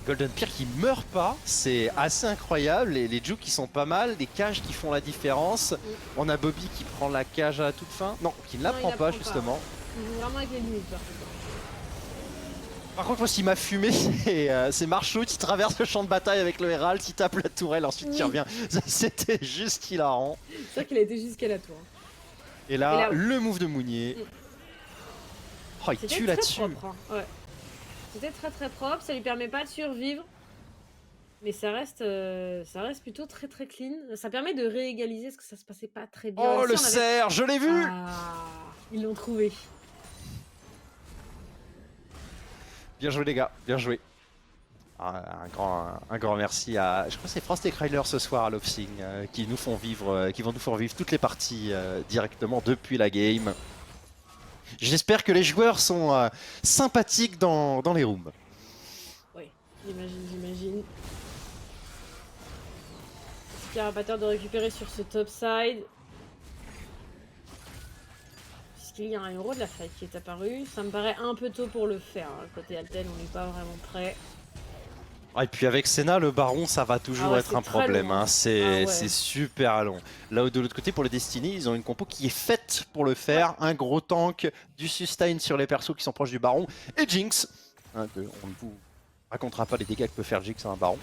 Golden Peer qui meurt pas, c'est assez incroyable. Les jukes qui sont pas mal, les cages qui font la différence. On a Bobby qui prend la cage à toute fin. Non, qui ne la Non, il prend la pas prend pas. justement. Ils jouent vraiment avec les limites, par contre. Par contre, moi, ce qui m'a fumé, c'est Marchaud qui traverse le champ de bataille avec le Herald, qui tape la tourelle, ensuite qui Oui. revient. C'était juste hilarant. C'est vrai qu'il a été jusqu'à la tour. Et là, Et là, le move de Mounier. Oh, il C'était tue très là-dessus. propre, hein. Ouais. C'était très propre, ça lui permet pas de survivre. Mais ça reste plutôt très clean. Ça permet de réégaliser parce que ça se passait pas très bien. Oh, Ici, le on avait- cerf, je l'ai vu. Ah, ils l'ont trouvé. Bien joué les gars, bien joué. Ah, un grand merci à, je crois que c'est Frost et Kryler ce soir à Lovesing qui vont nous faire vivre toutes les parties directement depuis la game. J'espère que les joueurs sont sympathiques dans les rooms. Oui, j'imagine. Carapateur de récupérer sur ce top side. Puisqu'il y a un héros de la fight qui est apparu. Ça me paraît un peu tôt pour le faire. Hein. Côté Alten, on n'est pas vraiment prêt. Ah, et puis avec Senna, le baron, ça va toujours Ah ouais, être c'est un très problème. long, hein. Hein. C'est Ah ouais. super long. Là où de l'autre côté, pour les Destiny, ils ont une compo qui est faite pour le faire. Un gros tank, du sustain sur les persos qui sont proches du baron. Et Jinx. Hein, on ne vous racontera pas les dégâts que peut faire Jinx à un baron.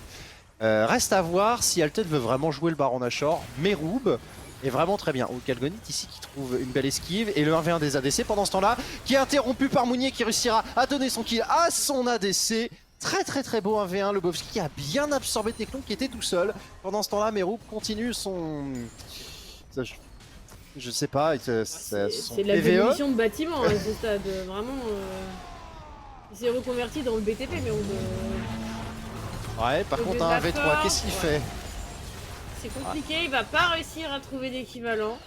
Reste à voir si Alten veut vraiment jouer le baron Nashor. Meroub est vraiment très bien. Kalgonit ici qui trouve une belle esquive. Et le 1v1 des ADC pendant ce temps-là, qui est interrompu par Mounier qui réussira à donner son kill à son ADC. Très beau 1v1, Lobovski qui a bien absorbé Teclon qui était tout seul. Pendant ce temps-là, Meroub continue son... Je sais pas, son C'est de la PVE. démolition de bâtiment à ce stade. Vraiment, il s'est reconverti dans le BTP, mais Ouais, par au contre, lieu un de la V3, force, qu'est-ce qu'il ouais. fait? C'est compliqué, il va pas réussir à trouver d'équivalent.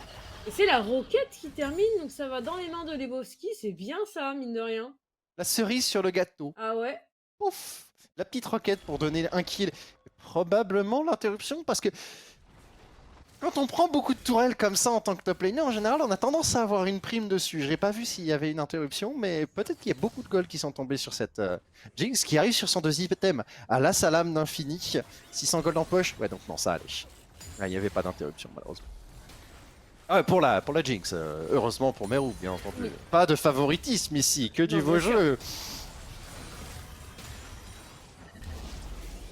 Et c'est la roquette qui termine, donc ça va dans les mains de Lebowski, c'est bien ça, mine de rien. La cerise sur le gâteau. Ah ouais. Ouf, la petite roquette pour donner un kill. Probablement l'interruption parce que quand on prend beaucoup de tourelles comme ça en tant que top laner, en général, on a tendance à avoir une prime dessus. Je n'ai pas vu s'il y avait une interruption, mais peut-être qu'il y a beaucoup de gold qui sont tombés sur cette Jinx qui arrive sur son deuxième item à la salame d'infini. 600 gold en poche. Ouais, donc non, ça allait. Ah, il n'y avait pas d'interruption, malheureusement. Ah, pour la Jinx, heureusement pour Meroub, bien entendu. Oui. Pas de favoritisme ici, que du Non, beau bien sûr. jeu.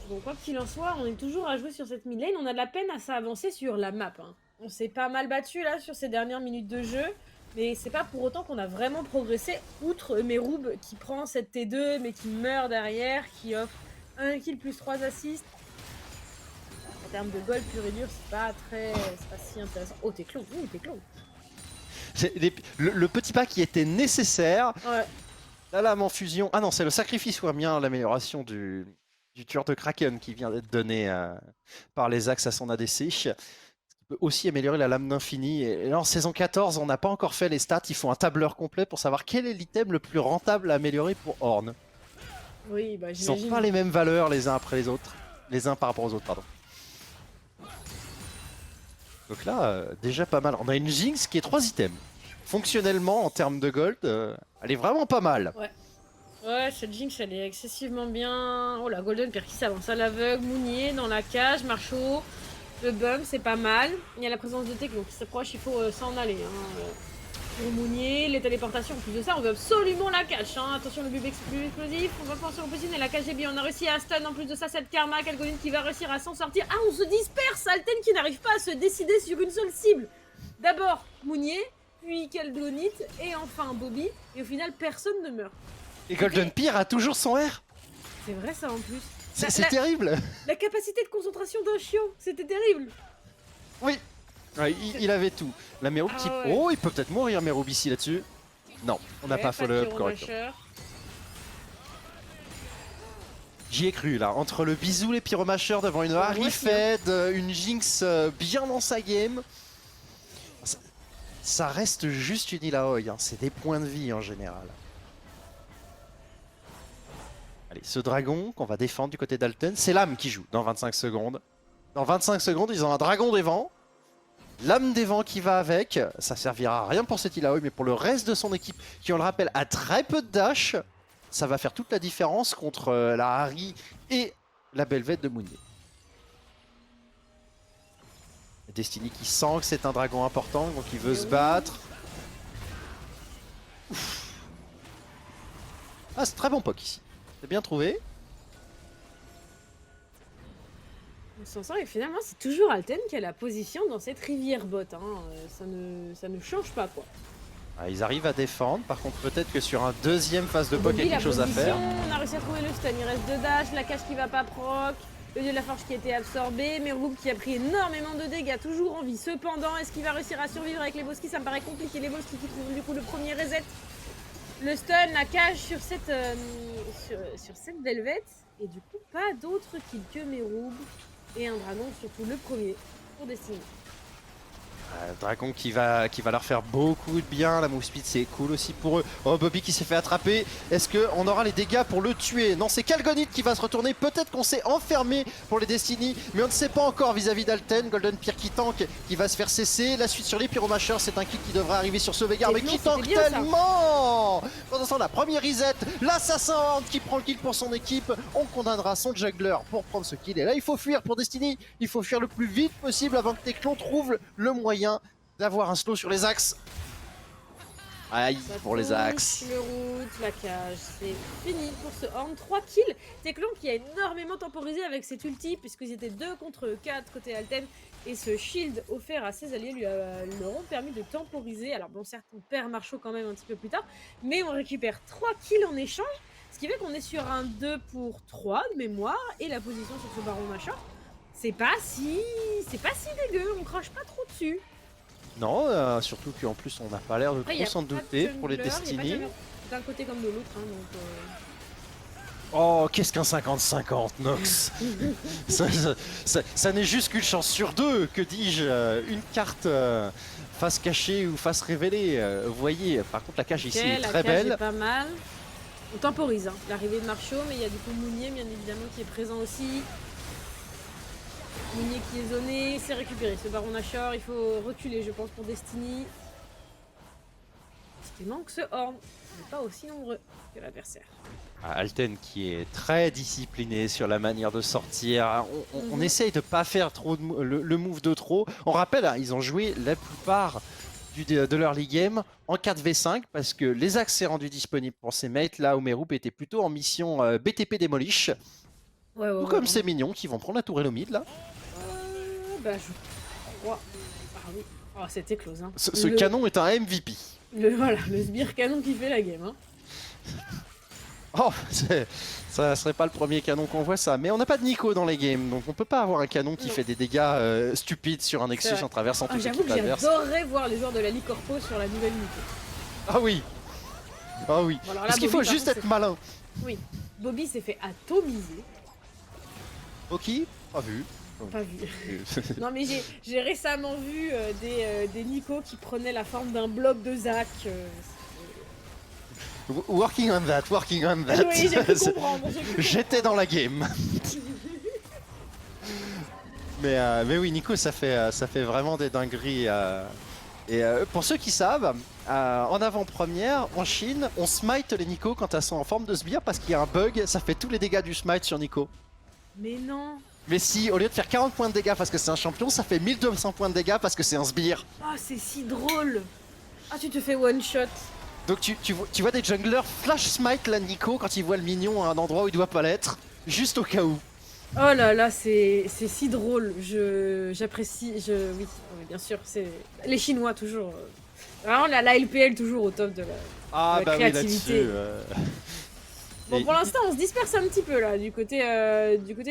Bon, quoi qu'il en soit, on est toujours à jouer sur cette mid lane. On a de la peine à s'avancer sur la map. Hein. On s'est pas mal battu là sur ces dernières minutes de jeu. Mais c'est pas pour autant qu'on a vraiment progressé. Outre Meroub qui prend cette T2 mais qui meurt derrière, qui offre 1 kill plus 3 assists. En termes de gold pur et dur, c'est pas si intéressant. Oh, t'es clon. T'es clon. Le petit pas qui était nécessaire. Ouais. La lame en fusion. Ah non, c'est le sacrifice ou bien l'amélioration du tueur de Kraken qui vient d'être donné par les axes à son ADC. Ce qui peut aussi améliorer la lame d'infini. Et là, en saison 14, on n'a pas encore fait les stats. Il faut un tableur complet pour savoir quel est l'item le plus rentable à améliorer pour Ornn. Oui, bah Ils n'ont j'imagine. pas les mêmes valeurs les uns après les autres. Les uns par rapport aux autres, pardon. Donc là, déjà pas mal. On a une Jinx qui est 3 items. Fonctionnellement, en termes de gold, elle est vraiment pas mal. Ouais, cette Jinx, elle est excessivement bien. Oh la Golden Peer qui s'avance à l'aveugle, Mounier dans la cage, Marchaud, le bum, c'est pas mal. Il y a la présence de Teclon qui s'approche, il faut s'en aller. Hein. Pour Mounier, les téléportations, en plus de ça, on veut absolument la catch. Hein. Attention, le but explosif, on va penser au positionner, la cage est bien, on a réussi à stun. En plus de ça, cette Karma, Kalgonin qui va réussir à s'en sortir. Ah, on se disperse, Alten qui n'arrive pas à se décider sur une seule cible. D'abord Mounier, puis Kalgonit, et enfin Bobby, et au final, personne ne meurt. Et Golden Peer a toujours son R. C'est vrai ça en plus. C'est terrible. La capacité de concentration d'un chiot, c'était terrible. Oui. Ouais, il avait tout. La Merup Ah qui... ouais. Oh, il peut peut-être mourir Merup ici là-dessus. Non, on n'a Ouais, pas de follow-up Pyro correctement. Masher. J'y ai cru là, entre le bisou les pyromacheurs devant une Moi Harry aussi, hein. Fed, une Jinx bien dans sa game. Ça reste juste une Illaoi, hein. C'est des points de vie en général. Allez, ce dragon qu'on va défendre du côté d'Alten, c'est l'âme qui joue dans 25 secondes. Dans 25 secondes, ils ont un dragon des vents. L'âme des vents qui va avec, ça servira à rien pour cette Illaoi, mais pour le reste de son équipe, qui on le rappelle a très peu de dash, ça va faire toute la différence contre la Harry et la Belvette de Mounier. Destiny qui sent que c'est un dragon important, donc il veut se battre. Ouf. Ah, c'est très bon poke ici. C'est bien trouvé. On s'en sort et finalement c'est toujours Alten qui a la position dans cette rivière bot. Hein. Ça ne change pas quoi. Ah, ils arrivent à défendre, par contre peut-être que sur un deuxième phase de poke, il y Bobby, a la quelque chose à position, faire. on a réussi à trouver le stun, il reste 2 dash, la cage qui va pas proc, le dieu de la forge qui a été absorbé, Merup qui a pris énormément de dégâts, toujours en vie. Cependant, est-ce qu'il va réussir à survivre avec les Boski? Ça me paraît compliqué, les Boski qui trouvent du coup le premier reset. Le stun, la cage sur cette, sur cette Velvet, et du coup pas d'autre kill que Merup et un dragon, surtout le premier pour Destiny. Dragon qui va leur faire beaucoup de bien. La move speed c'est cool aussi pour eux. Oh, Bobby qui s'est fait attraper. Est-ce qu'on aura les dégâts pour le tuer? Non, c'est Kalgonit qui va se retourner. Peut-être qu'on s'est enfermé pour les Destiny, mais on ne sait pas encore vis-à-vis d'Alten. Golden Pierre qui tank, qui va se faire cesser. La suite sur les Pyromachers, c'est un kill qui devrait arriver sur ce Veigar, mais qui tank bien, tellement. Pendant ce temps, la première reset, l'assassin Horde qui prend le kill pour son équipe. On condamnera son juggler pour prendre ce kill. Et là, il faut fuir pour Destiny. Il faut fuir le plus vite possible avant que Teclon trouve le moyen d'avoir un slow sur les axes. Aïe Ça pour les touche, axes. Le route, la cage, c'est fini pour ce Horn. 3 kills. Teclon qui a énormément temporisé avec cette ulti, puisqu'ils étaient 2 contre 4 côté Alten. Et ce shield offert à ses alliés leur ont permis de temporiser. Alors bon, certes, on perd Marcho quand même un petit peu plus tard, mais on récupère 3 kills en échange. Ce qui fait qu'on est sur un 2 pour 3 de mémoire. Et la position sur ce Baron Machin, c'est pas si dégueu, on crache pas trop dessus. Non, surtout qu'en plus on n'a pas l'air de Après, trop s'en pas de douter pour les jungler, y a pas de Destiny. jungler d'un côté comme de l'autre, hein, donc Oh, qu'est-ce qu'un 50-50, Nox. Ça n'est juste qu'une chance sur 2, que dis-je. Une carte face cachée ou face révélée. Vous voyez, par contre la cage ici est la très cage belle. est pas mal. On temporise hein, l'arrivée de Marcho, mais il y a du coup Mounier bien évidemment qui est présent aussi. Mounier qui est zoné, c'est récupéré ce Baron Nashor, il faut reculer je pense pour Destiny. Ce qui manque ce Horn, il n'est pas aussi nombreux que l'adversaire. Alten qui est très discipliné sur la manière de sortir. On essaye de pas faire trop le move de trop. On rappelle, hein, ils ont joué la plupart de leur league game en 4v5 parce que les axes s'est rendu disponible pour ces mates là où Merup était plutôt en mission BTP Demolish. Tout comme ces mignons qui vont prendre la tour et le mid là. Bah je crois. Ah oui. Oh c'était close hein. Ce canon est un MVP. Voilà, le sbire canon qui fait la game hein. Oh, ça serait pas le premier canon qu'on voit ça, mais on n'a pas de Nico dans les games, donc on peut pas avoir un canon qui fait des dégâts stupides sur un Nexus en traversant toute J'avoue l'équipe que adverse. j'adorerais voir les joueurs de la Ligue Corpo sur la nouvelle Nico. Ah oui. Ah oui. Bon, alors là, parce qu'il faut Bobby, juste être malin. Oui, Bobby s'est fait atomiser. Ok, pas vu. Pas vu. Non mais j'ai récemment vu des Nico qui prenaient la forme d'un blob de Zach. Working on that, working on that. Oui, j'ai pu comprendre. J'étais dans la game. mais oui, Nico, ça fait vraiment des dingueries. Et pour ceux qui savent, en avant-première, en Chine, on smite les Nico quand elles sont en forme de sbire parce qu'il y a un bug, ça fait tous les dégâts du smite sur Nico. Mais non. Mais si, au lieu de faire 40 points de dégâts parce que c'est un champion, ça fait 1200 points de dégâts parce que c'est un sbire. Ah, c'est si drôle. Ah, tu te fais one shot. Donc tu vois des junglers flash smite la Nico quand ils voient le mignon à un endroit où il doit pas l'être, juste au cas où. Oh là là, c'est si drôle. J'apprécie. Oui, bien sûr, c'est les Chinois toujours. Vraiment la LPL toujours au top de la, Ah de la bah créativité. oui, là-dessus. Bon, Et pour l'instant, on se disperse un petit peu là, du côté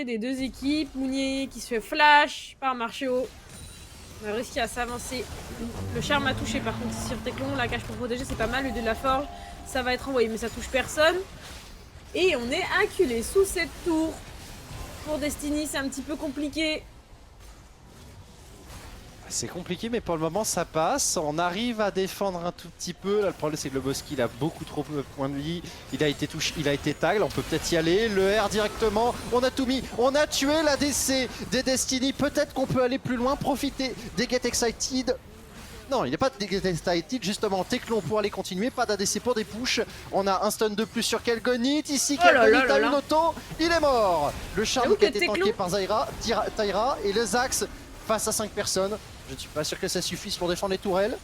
des deux équipes. Mounier qui se fait flash par Marchéo. On a réussi à s'avancer. Le charme a touché par contre sur Teclon. La cage pour protéger, c'est pas mal. Le dé de la forge, ça va être envoyé, mais ça touche personne. Et on est acculé sous cette tour. Pour Destiny, c'est un petit peu compliqué. c'est compliqué, mais pour le moment ça passe. On arrive à défendre un tout petit peu. Là, le problème c'est que le Boski il a beaucoup trop de points de vie. Il a été touché, il a été tag. On peut peut-être y aller. Le R directement. On a tout mis. On a tué la DC des Destiny. Peut-être qu'on peut aller plus loin, profiter des Get Excited. Non, il n'y a pas de Get Excited, justement. Teclon pour aller continuer. Pas d'ADC pour des pushs. On a un stun de plus sur Kelgonit. Ici, Oh là là Kelgonit là a là. une auto. Il est mort. Le charme J'avoue qui a que été Teclon- tanké par Tyra et le Zax face à 5 personnes. Je ne suis pas sûr que ça suffise pour défendre les tourelles.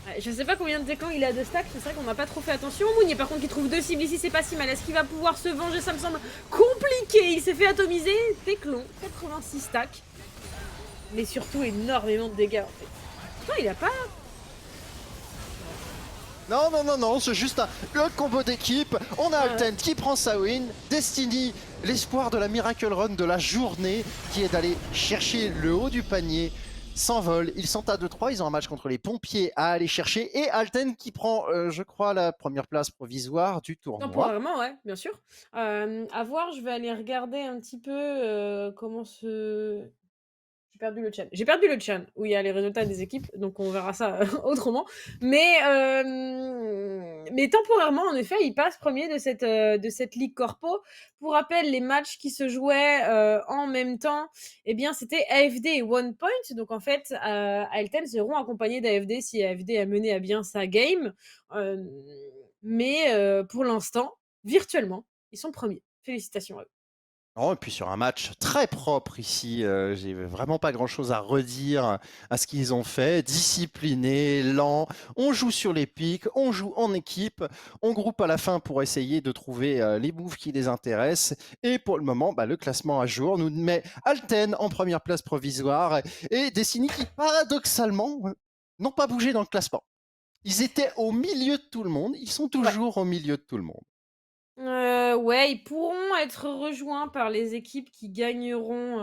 Ouais, je sais pas combien de Teclon il a de stack, c'est vrai qu'on n'a pas trop fait attention. Mounier par contre qui trouve 2 cibles ici, c'est pas si mal. Est-ce qu'il va pouvoir se venger? Ça me semble compliqué. Il s'est fait atomiser. Teclon, 86 stacks. Mais surtout énormément de dégâts en fait. Pourtant il a pas... Non, non, non, non, c'est juste un combo d'équipe. On a Alten qui prend sa win. Destiny, l'espoir de la Miracle Run de la journée, qui est d'aller chercher le haut du panier, s'envole. Ils sont à 2-3, ils ont un match contre les pompiers à aller chercher. Et Alten qui prend, je crois, la première place provisoire du tournoi. Temporairement, ouais, bien sûr. À voir, je vais aller regarder un petit peu comment se... J'ai perdu le chat. J'ai perdu le chat où il y a les résultats des équipes, donc on verra ça autrement. Mais temporairement, en effet, il passe premier de cette Ligue Corpo. Pour rappel, les matchs qui se jouaient en même temps, eh bien, c'était AFD et One Point. Donc en fait, Alten seront accompagnés d'AFD si AFD a mené à bien sa game. Mais pour l'instant, virtuellement, ils sont premiers. Félicitations à eux. Oh, et puis sur un match très propre ici, j'ai vraiment pas grand chose à redire à ce qu'ils ont fait. Discipliné, lent, on joue sur les pics, on joue en équipe, on groupe à la fin pour essayer de trouver les moves qui les intéressent. Et pour le moment, le classement à jour nous met Alten en première place provisoire et Destiny qui paradoxalement n'ont pas bougé dans le classement. Ils étaient au milieu de tout le monde, ils sont toujours au milieu de tout le monde. Ouais, ils pourront être rejoints par les équipes qui gagneront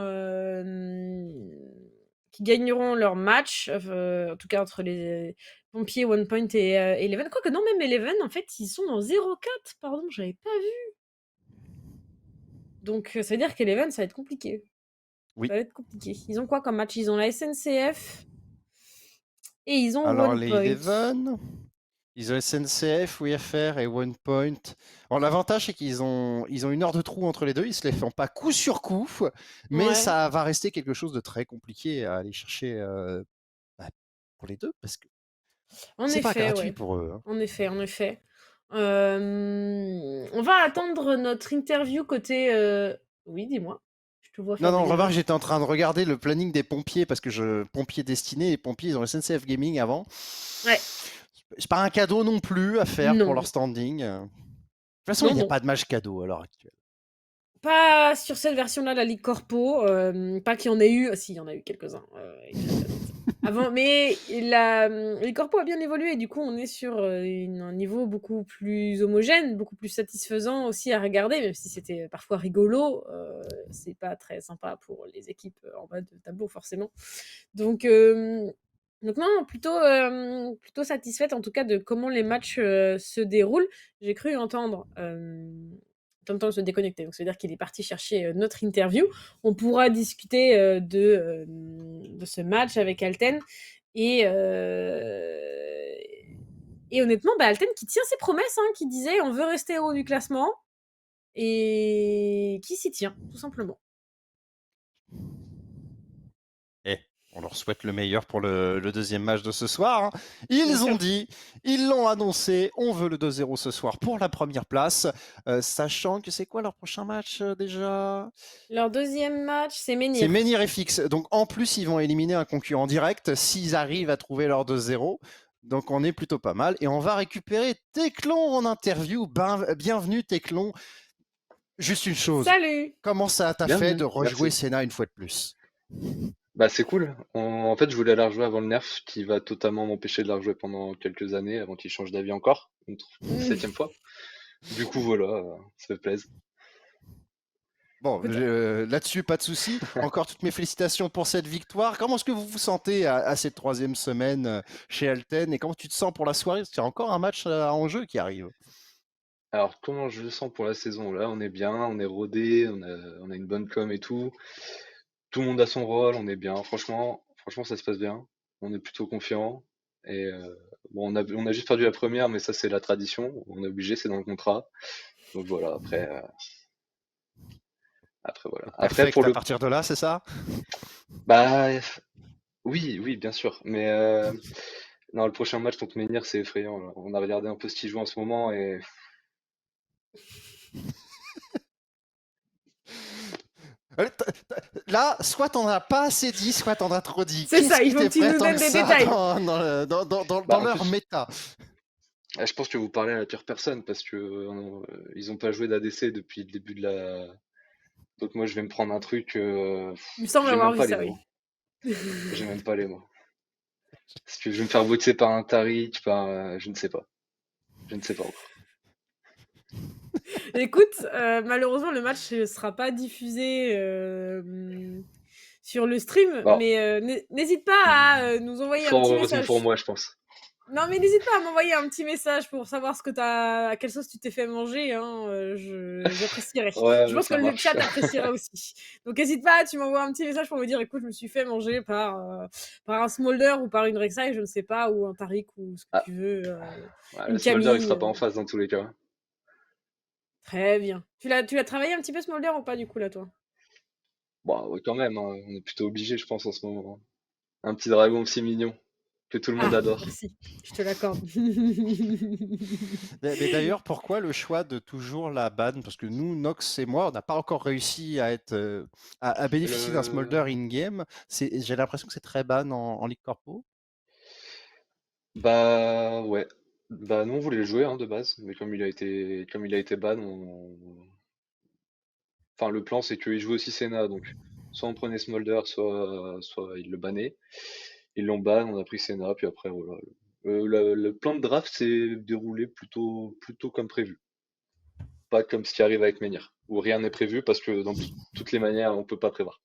leur match, en tout cas entre les pompiers, One Point et Eleven. Quoique non, même Eleven, en fait, ils sont dans 0-4. Pardon, j'avais pas vu. Donc, ça veut dire qu'Eleven, ça va être compliqué. Oui. Ça va être compliqué. Ils ont quoi comme match? Ils ont la SNCF et ils ont Alors One les Point. Eleven, ils ont SNCF, WFR et OnePoint. Alors l'avantage c'est qu'ils ont, ils ont une heure de trou entre les deux, ils se les font pas coup sur coup, mais Ouais. ça va rester quelque chose de très compliqué à aller chercher pour les deux, parce que En c'est pas effet, gratuit ouais. pour eux. Hein. En effet, en effet. On va attendre notre interview côté... Oui, dis-moi. Je te vois Non, faire non, des remarque, démarches. j'étais en train de regarder le planning des pompiers, parce que pompiers destinés, les pompiers, ils ont SNCF Gaming avant. Ouais. C'est pas un cadeau non plus à faire pour Non. leur standing. De toute façon, Non, il n'y a non. pas de match cadeau à l'heure actuelle. Pas sur cette version-là, la Ligue Corpo. Pas qu'il y en ait eu. Si, il y en a eu quelques-uns. Avant, mais la Ligue Corpo a bien évolué. Et du coup, on est sur un niveau beaucoup plus homogène, beaucoup plus satisfaisant aussi à regarder, même si c'était parfois rigolo. C'est pas très sympa pour les équipes en bas de tableau, forcément. Donc non, plutôt satisfaite en tout cas de comment les matchs se déroulent. J'ai cru entendre TomTom se déconnecter, donc ça veut dire qu'il est parti chercher notre interview. On pourra discuter de ce match avec Alten et honnêtement, Alten qui tient ses promesses, hein, qui disait on veut rester au haut du classement et qui s'y tient, tout simplement. On leur souhaite le meilleur pour le deuxième match de ce soir. Hein. Ils ont dit, ils l'ont annoncé, on veut le 2-0 ce soir pour la première place, sachant que c'est quoi leur prochain match déjà? Leur deuxième match, c'est Menhir. C'est Menhir FX. Donc en plus, ils vont éliminer un concurrent direct s'ils arrivent à trouver leur 2-0. Donc on est plutôt pas mal. Et on va récupérer Teclon en interview. Bienvenue Teclon. Juste une chose. Salut! Comment ça t'a fait de rejouer Senna une fois de plus? Bah c'est cool. En fait, je voulais la rejouer avant le nerf, qui va totalement m'empêcher de la rejouer pendant quelques années, avant qu'il change d'avis encore, une 7e fois. Du coup, voilà, ça fait plaisir. Bon, Écoute, là-dessus, pas de souci. Encore toutes mes félicitations pour cette victoire. Comment est-ce que vous vous sentez à cette troisième semaine chez Alten et comment tu te sens pour la soirée? Parce qu'il y a encore un match en jeu qui arrive. Alors, comment je le sens pour la saison? Là, on est bien, on est rodé, on a une bonne com et tout. Tout le monde a son rôle, on est bien. Franchement, ça se passe bien. On est plutôt confiant. Et bon, on a juste perdu la première, mais ça, c'est la tradition. On est obligé, c'est dans le contrat. Donc voilà, après voilà. Après, Perfect pour à le, partir de là, c'est ça? bah, oui, oui, bien sûr. Mais non, le prochain match contre Menhir, c'est effrayant, là. On a regardé un peu ce qu'ils jouent en ce moment et Là, soit t'en as pas assez dit, soit t'en as trop dit. c'est Qu'est-ce ça, il qui faut que t'est tu prêt nous tant donnes que des ça détails. dans en leur plus, méta? je pense que vous parlez à la pire personne parce que ils ont pas joué d'ADC depuis le début de la. Donc moi, je vais me prendre un truc. Il me semble J'ai avoir même vu pas les ça, mots. oui. J'ai même pas les mots. Parce que je vais me faire boxer par un Tariq, je ne sais pas. Je ne sais pas encore. Écoute, malheureusement, le match ne sera pas diffusé sur le stream, Bon, mais n'hésite pas à nous envoyer un fort petit heureusement pour message. moi, je pense. Non, mais n'hésite pas à m'envoyer un petit message pour savoir à quelle sauce tu t'es fait manger, hein, j'apprécierais. Ouais, Je ouais, pense que ça le marche. chat appréciera aussi. Donc n'hésite pas, tu m'envoies un petit message pour me dire, écoute, je me suis fait manger par un Smolder ou par une Rek'Sai, je ne sais pas, ou un Tariq ou ce que Ah, tu veux, ouais, le une Smolder, il Camille. sera pas en face dans tous les cas. Très bien. Tu l'as travaillé un petit peu Smolder ou pas du coup là, toi? Bon, ouais, quand même, hein, on est plutôt obligé, je pense, en ce moment, hein. Un petit dragon aussi mignon, que tout le monde Ah, adore. merci, je te l'accorde. Mais d'ailleurs, pourquoi le choix de toujours la ban? Parce que nous, Nox et moi, on n'a pas encore réussi à être à bénéficier d'un Le... smolder in-game. J'ai l'impression que c'est très ban en Ligue Corpo. Bah ouais. Bah nous on voulait le jouer hein, de base, mais comme il a été ban, enfin le plan c'est qu'il joue aussi Senna, donc soit on prenait Smolder, soit ils le bannaient. Ils l'ont ban, on a pris Senna, puis après voilà. Le plan de draft s'est déroulé plutôt comme prévu. Pas comme ce qui arrive avec Menhir, où rien n'est prévu parce que dans toutes les manières on peut pas prévoir.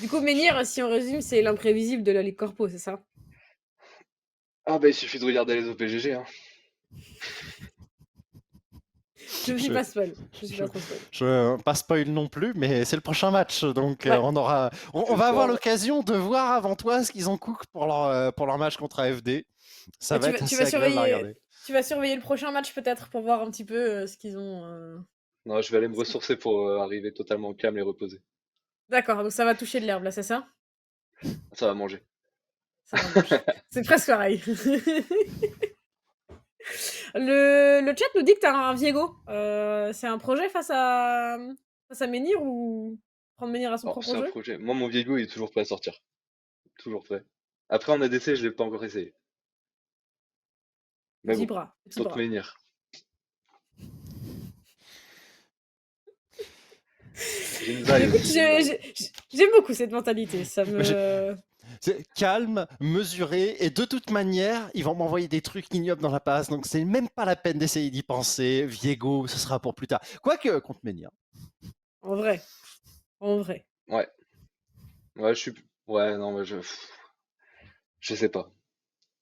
Du coup, Menhir, si on résume, c'est l'imprévisible de la Ligue Corpo, c'est ça? Ah bah il suffit de regarder les OPGG hein. Je me suis Je, pas spoil. Je suis je, pas trop spoil. pas spoil non plus, mais c'est le prochain match, donc Ouais. on C'est va ça, avoir ouais. l'occasion de voir avant toi ce qu'ils ont cook pour leur match contre AFD. Ça Ouais, va être assez agréable à regarder. tu vas surveiller le prochain match peut-être pour voir un petit peu ce qu'ils ont. Non, je vais aller me ressourcer pour arriver totalement calme et reposé. D'accord, donc ça va toucher de l'herbe là, c'est ça? Ça va manger. Ça va manger. C'est presque pareil. Le chat nous dit que t'as un Viego. C'est un projet face à Menhir ou prendre Menhir à son Alors, c'est propre un jeu? projet. Moi, mon Viego, il est toujours prêt à sortir. Toujours prêt. Après, en ADC, je l'ai pas encore essayé. Mais Petit bon, bras, petit tente bras. menhir. J'ai une Mais vaille écoute, aussi, j'ai une vaille. j'aime beaucoup cette mentalité. Ça J'ai- me. C'est calme, mesuré, et de toute manière, ils vont m'envoyer des trucs ignobles dans la passe, donc c'est même pas la peine d'essayer d'y penser. Viego, ce sera pour plus tard. Quoique, contre Menhir. En vrai. En vrai. Ouais. Ouais, je suis. Ouais, non, mais je sais pas.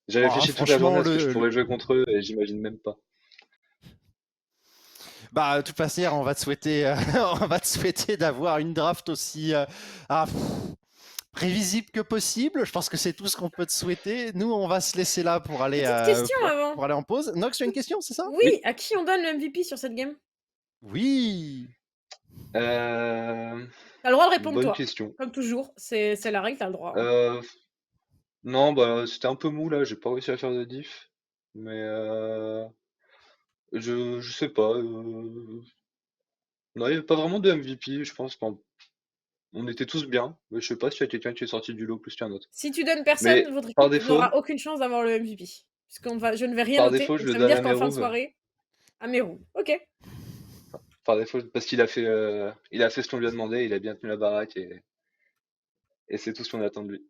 J'ai Ah, réfléchi toute la journée franchement, à ce que je pourrais jouer contre eux et j'imagine même pas. bah, de toute façon, on va te souhaiter, on va te souhaiter d'avoir une draft aussi ah, prévisible que possible. Je pense que c'est tout ce qu'on peut te souhaiter. Nous, on va se laisser là Petite question avant. pour aller en pause. Nox, tu as une question, c'est ça? Oui, à qui on donne le MVP sur cette game? Oui. Euh... T'as le droit de répondre Bonne toi. question. Comme toujours. C'est la règle, t'as le droit, hein. Euh... Non, bah, c'était un peu mou là, j'ai pas réussi à faire de diff. Mais je sais pas. Non, il n'y avait pas vraiment de MVP, je pense. Enfin, on était tous bien, mais je sais pas s'il y a quelqu'un qui est sorti du lot plus qu'un autre. Si tu donnes personne, Mais votre par équipe défaut, n'aura aucune chance d'avoir le MVP. Je ne vais rien par noter. défaut, je Donc le ça veut donne dire à qu'en fin de Merouv. soirée, à Mérou. Ok. Par défaut, parce il a fait ce qu'on lui a demandé, il a bien tenu la baraque et c'est tout ce qu'on attend de lui.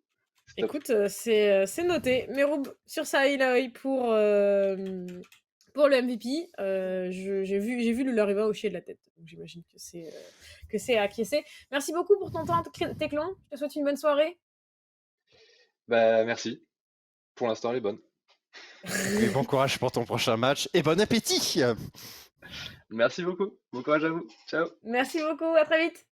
C'est top. Écoute, c'est noté. Mérou sur sa highlight pour le MVP. J'ai vu le Lariva hocher de la tête. Donc j'imagine que c'est acquiescé. Merci beaucoup pour ton temps, Teclon. Je te souhaite une bonne soirée. Bah, merci. Pour l'instant, elle est bonne. Et bon courage pour ton prochain match et bon appétit. Merci beaucoup. Bon courage à vous. Ciao. Merci beaucoup, à très vite.